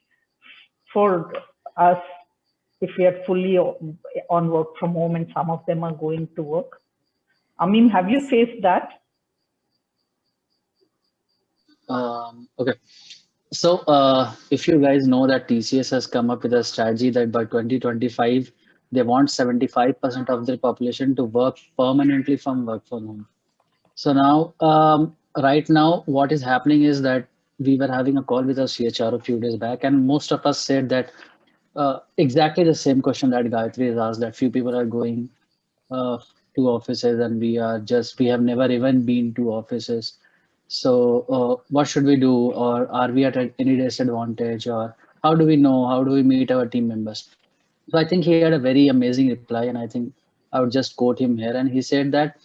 for us if we are fully on work from home and some of them are going to work? Amim, have you faced that? Okay. So if you guys know that TCS has come up with a strategy that by 2025, they want 75% of their population to work permanently from work from home. So now, right now, what is happening is that we were having a call with our CHR a few days back, and most of us said that exactly the same question that Gayatri has asked, that few people are going to offices and we have never even been to offices. So what should we do? Or are we at any disadvantage? Or how do we know? How do we meet our team members? So I think he had a very amazing reply, and I think I would just quote him here. And he said that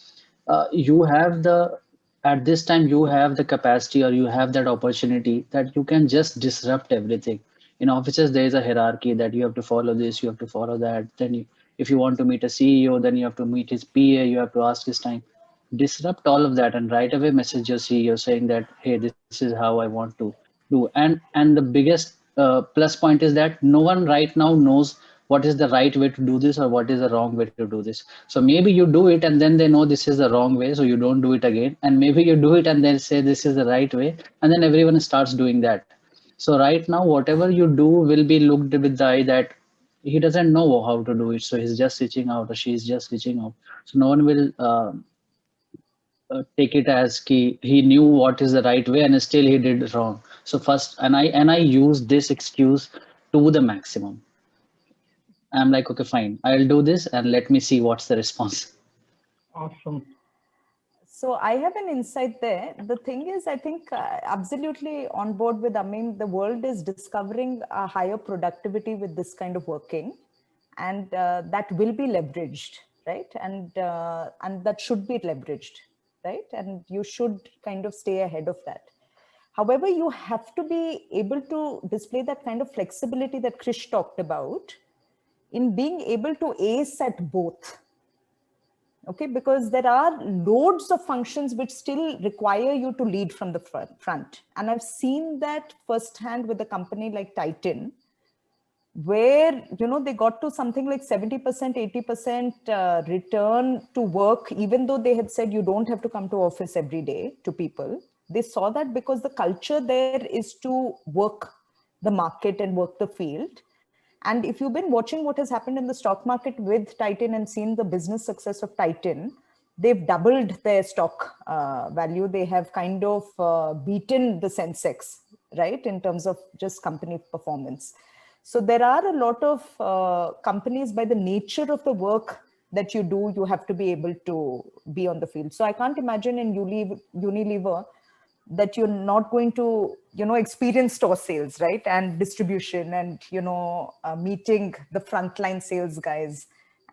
at this time, you have the capacity or you have that opportunity that you can just disrupt everything. In offices, there is a hierarchy that you have to follow this, you have to follow that. Then if you want to meet a CEO, then you have to meet his PA, you have to ask his time. Disrupt all of that and right away message your CEO saying that, hey, this is how I want to do. And the biggest plus point is that no one right now knows what is the right way to do this or what is the wrong way to do this. So maybe you do it and then they know this is the wrong way, so you don't do it again. And maybe you do it and then say this is the right way, and then everyone starts doing that. So right now, whatever you do will be looked with the eye that he doesn't know how to do it. So he's just switching out or she's just switching out. So no one will take it as he knew what is the right way and still he did wrong. So first, and I use this excuse to the maximum. I'm like, okay, fine, I'll do this and let me see what's the response. Awesome. So I have an insight there. The thing is, I think absolutely on board with Amim, the world is discovering a higher productivity with this kind of working, and that will be leveraged, right? And that should be leveraged, right? And you should kind of stay ahead of that. However, you have to be able to display that kind of flexibility that Krish talked about in being able to ace at both. Okay, because there are loads of functions which still require you to lead from the front. And I've seen that firsthand with a company like Titan, where, you know, they got to something like 70%, 80% return to work, even though they had said you don't have to come to office every day to people. They saw that because the culture there is to work the market and work the field. And if you've been watching what has happened in the stock market with Titan and seen the business success of Titan, they've doubled their stock value. They have kind of beaten the Sensex, right, in terms of just company performance. So there are a lot of companies, by the nature of the work that you do, you have to be able to be on the field. So I can't imagine in Unilever that you're not going to, you know, experience store sales, right? And distribution and, you know, meeting the frontline sales guys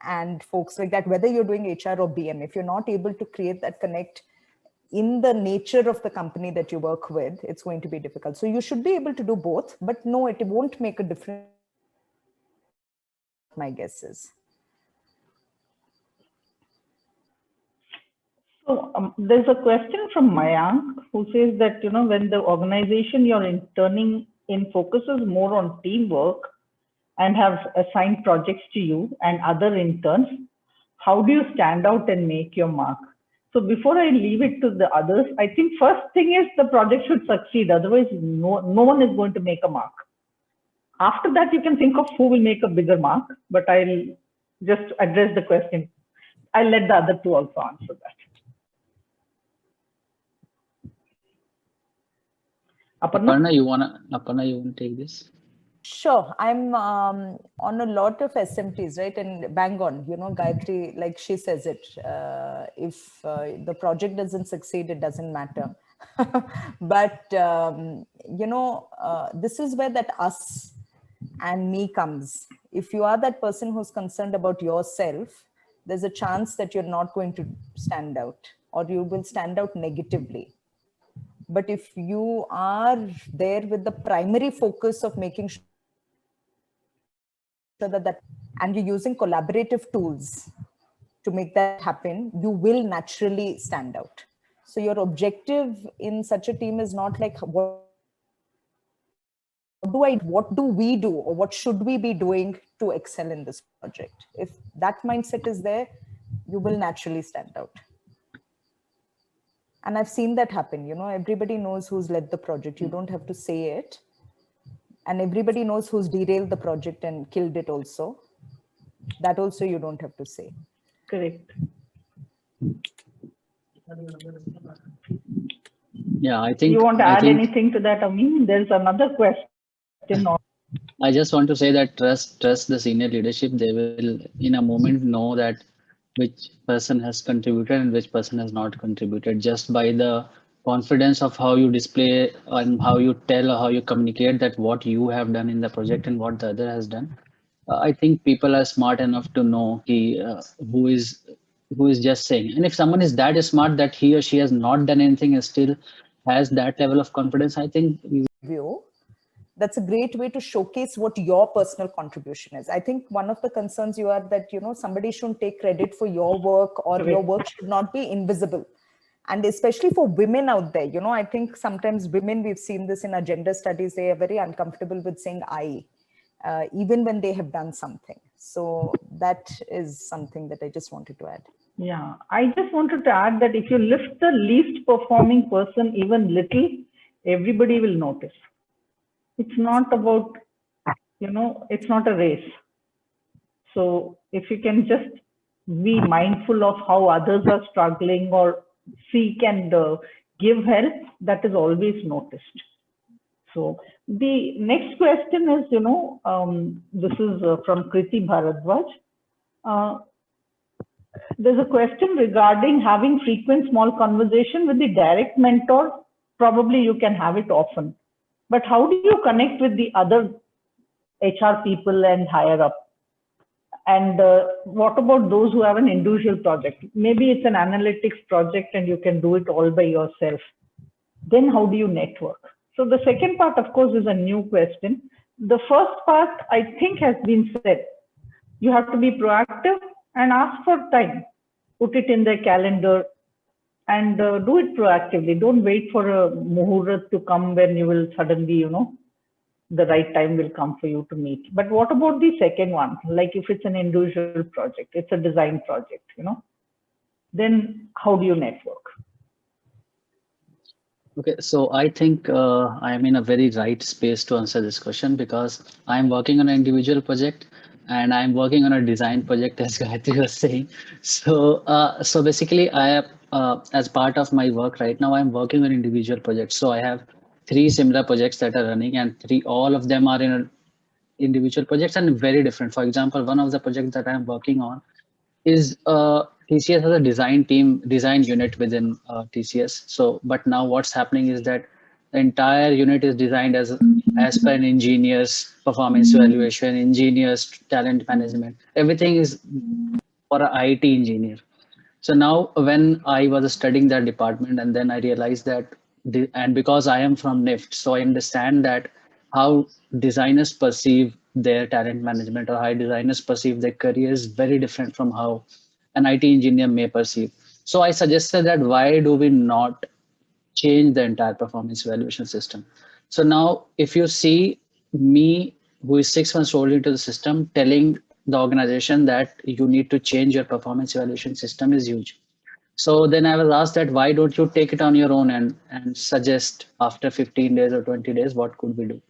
and folks like that, whether you're doing HR or BM, if you're not able to create that connect in the nature of the company that you work with, it's going to be difficult. So you should be able to do both, but no, it won't make a difference, my guess is. So there's a question from Mayank who says that, you know, when the organization you're interning in focuses more on teamwork and have assigned projects to you and other interns, how do you stand out and make your mark? So before I leave it to the others, I think first thing is the project should succeed. Otherwise, no one is going to make a mark. After that, you can think of who will make a bigger mark, but I'll just address the question. I'll let the other two also answer that. Aparna, you wanna take this? Sure. I'm on a lot of SMTs, right? And bang on, Gayatri, like she says it, if the project doesn't succeed, it doesn't matter. But, this is where that us and me comes. If you are that person who's concerned about yourself, there's a chance that you're not going to stand out, or you will stand out negatively. But if you are there with the primary focus of making sure that and you're using collaborative tools to make that happen, you will naturally stand out. So your objective in such a team is not like what do we do, or what should we be doing to excel in this project. If that mindset is there, you will naturally stand out. And I've seen that happen. Everybody knows who's led the project. You don't have to say it. And everybody knows who's derailed the project and killed it also. That also you don't have to say. Correct. Yeah, I think. You want to add anything to that, Amim? There's another question. I just want to say that trust the senior leadership. They will, in a moment, know that which person has contributed and which person has not contributed, just by the confidence of how you display and how you tell or how you communicate that what you have done in the project and what the other has done. I think people are smart enough to know who is just saying. And if someone is that smart that he or she has not done anything and still has that level of confidence, I think that's a great way to showcase what your personal contribution is. I think one of the concerns you are that, somebody shouldn't take credit for your work, or your work should not be invisible. And especially for women out there, I think sometimes women, we've seen this in our gender studies, they are very uncomfortable with saying I, even when they have done something. So that is something that I just wanted to add. Yeah, I just wanted to add that if you lift the least performing person even little, everybody will notice. It's not about, it's not a race. So if you can just be mindful of how others are struggling, or seek and give help, that is always noticed. So the next question is, this is from Kriti Bharadwaj. There's a question regarding having frequent small conversation with the direct mentor. Probably you can have it often. But how do you connect with the other HR people and higher up? And what about those who have an individual project? Maybe it's an analytics project and you can do it all by yourself. Then how do you network? So the second part, of course, is a new question. The first part, I think, has been said. You have to be proactive and ask for time. Put it in their calendar and do it proactively. Don't wait for a muhurat to come when you will suddenly, the right time will come for you to meet. But what about the second one? Like if it's an individual project, it's a design project, then how do you network? Okay, so I think I am in a very right space to answer this question, because I'm working on an individual project and I'm working on a design project, as Gayatri was saying. So, so basically, I have, as part of my work right now, I'm working on individual projects. So I have 3 similar projects that are running, and all of them are in individual projects and very different. For example, one of the projects that I'm working on is TCS has a design unit within TCS. So, but now what's happening is that the entire unit is designed as per an engineer's performance evaluation, engineer's talent management. Everything is for an IT engineer. So now when I was studying that department, and then I realized that, and because I am from NIFT, so I understand that how designers perceive their talent management, or how designers perceive their career is very different from how an IT engineer may perceive. So I suggested that why do we not change the entire performance evaluation system? So now if you see me, who is 6 months old into the system, telling the organization that you need to change your performance evaluation system is huge. So then I was asked that why don't you take it on your own and suggest after 15 days or 20 days, what could we do?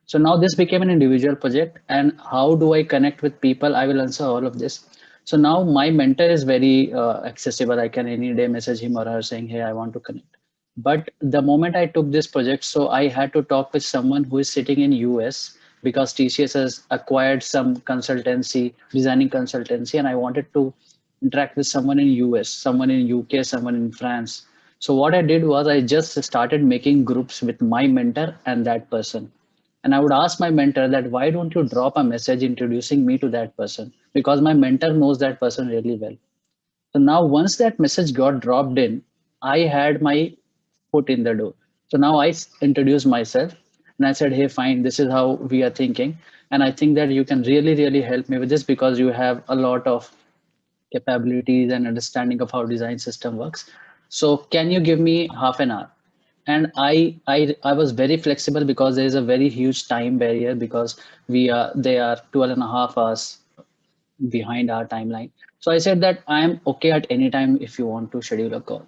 So now this became an individual project. And how do I connect with people? I will answer all of this. So now my mentor is very accessible. I can any day message him or her saying, hey, I want to connect. But the moment I took this project, so I had to talk with someone who is sitting in US because TCS has acquired some consultancy, designing consultancy, and I wanted to interact with someone in US, someone in UK, someone in France. So what I did was I just started making groups with my mentor and that person. And I would ask my mentor that why don't you drop a message introducing me to that person? Because my mentor knows that person really well. So now once that message got dropped in, I had my foot in the door. So now I introduced myself and I said, hey, fine, this is how we are thinking. And I think that you can really, really help me with this because you have a lot of capabilities and understanding of how design system works. So can you give me half an hour? And I was very flexible because there is a very huge time barrier because they are 12.5 hours behind our timeline. So I said that I'm okay at any time if you want to schedule a call.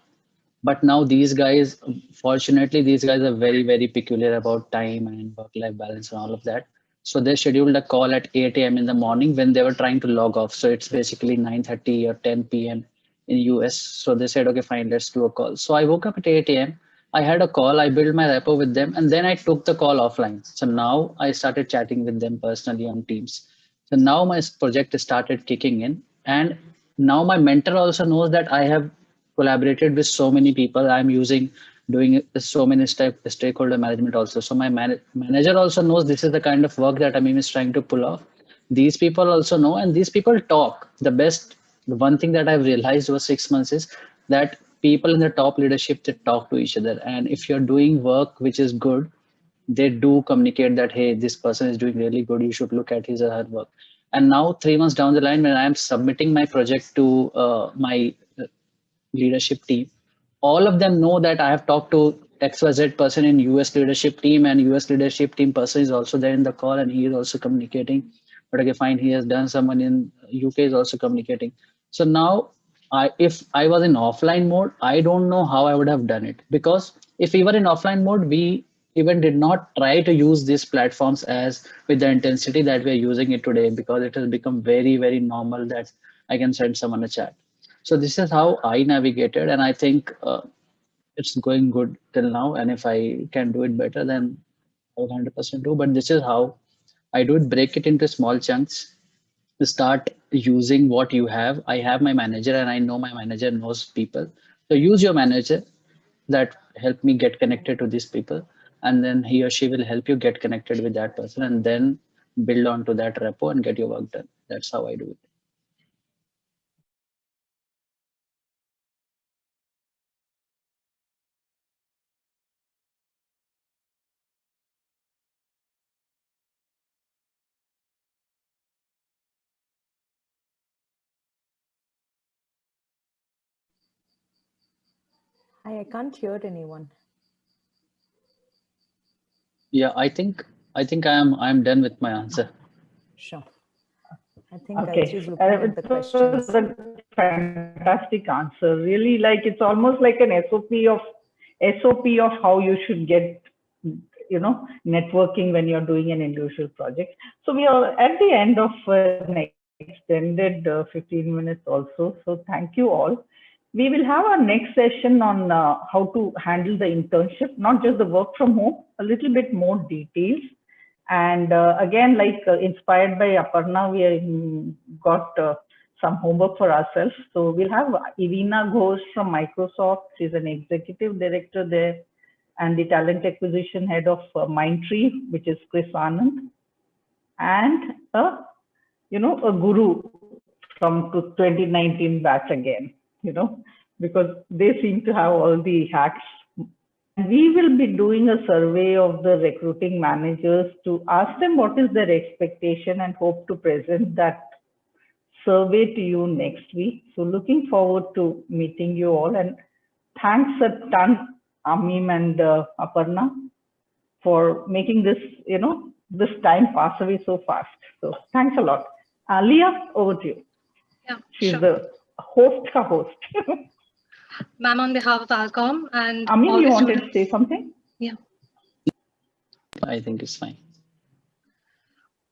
But now these guys, fortunately, these guys are very, very peculiar about time and work-life balance and all of that. So they scheduled a call at 8 a.m. in the morning when they were trying to log off. So it's basically 9:30 or 10 p.m. in US. So they said, okay, fine, let's do a call. So I woke up at 8 a.m. I had a call, I built my rapport with them, and then I took the call offline. So now I started chatting with them personally on Teams. So now my project started kicking in. And now my mentor also knows that I have collaborated with so many people. I'm doing so many stakeholder management also. So my manager also knows this is the kind of work that Amim is trying to pull off. These people also know, and these people talk. The one thing that I've realized over 6 months is that people in the top leadership, they talk to each other. And if you're doing work which is good, they do communicate that, hey, this person is doing really good, you should look at his or her work. And now 3 months down the line, when I am submitting my project to my leadership team, all of them know that I have talked to XYZ person in US leadership team, and US leadership team person is also there in the call and he is also communicating. But okay, fine, he has done, someone in UK is also communicating. So now if I was in offline mode, I don't know how I would have done it, because if we were in offline mode, we even did not try to use these platforms as with the intensity that we're using it today, because it has become very, very normal that I can send someone a chat. So this is how I navigated, and I think it's going good till now. And if I can do it better, then I will 100% do. But this is how I do it: break it into small chunks, start using what you have. I have my manager, and I know my manager knows people. So use your manager that help me get connected to these people, and then he or she will help you get connected with that person, and then build on to that rapport and get your work done. That's how I do it. I can't hear anyone. Yeah, I think I'm done with my answer. Sure. I think okay. Gayatri is looking at the It was questions. a fantastic answer. Really, like it's almost like an SOP of how you should get, networking when you're doing an individual project. So we are at the end of an extended 15 minutes also. So thank you all. We will have our next session on how to handle the internship, not just the work from home, a little bit more details. And again, like inspired by Aparna, we got some homework for ourselves. So we'll have Irina Ghosh from Microsoft. She's an executive director there, and the talent acquisition head of Mindtree, which is Chris Anand, and a guru from 2019 batch again, because they seem to have all the hacks. We will be doing a survey of the recruiting managers to ask them what is their expectation, and hope to present that survey to you next week. So looking forward to meeting you all, and thanks a ton, Amim and Aparna, for making this, this time pass away so fast. So thanks a lot. Leah, over to you. Yeah, She's sure. the host. Ma'am, on behalf of Alcom and Amim, all you the wanted students. to say something? Yeah. I think it's fine.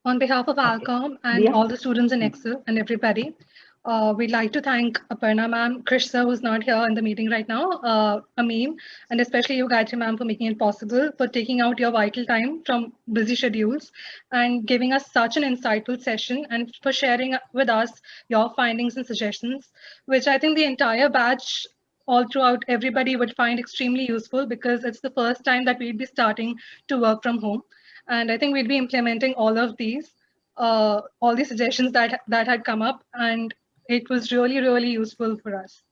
On behalf of Alcom and all the students in Excel and everybody, We'd like to thank Aparna ma'am, Krish sir, who's not here in the meeting right now, Amim, and especially you, Gayatri ma'am, for making it possible, for taking out your vital time from busy schedules and giving us such an insightful session, and for sharing with us your findings and suggestions, which I think the entire batch all throughout everybody would find extremely useful, because it's the first time that we'd be starting to work from home. And I think we'd be implementing all of these, all the suggestions that had come up, and it was really, really useful for us.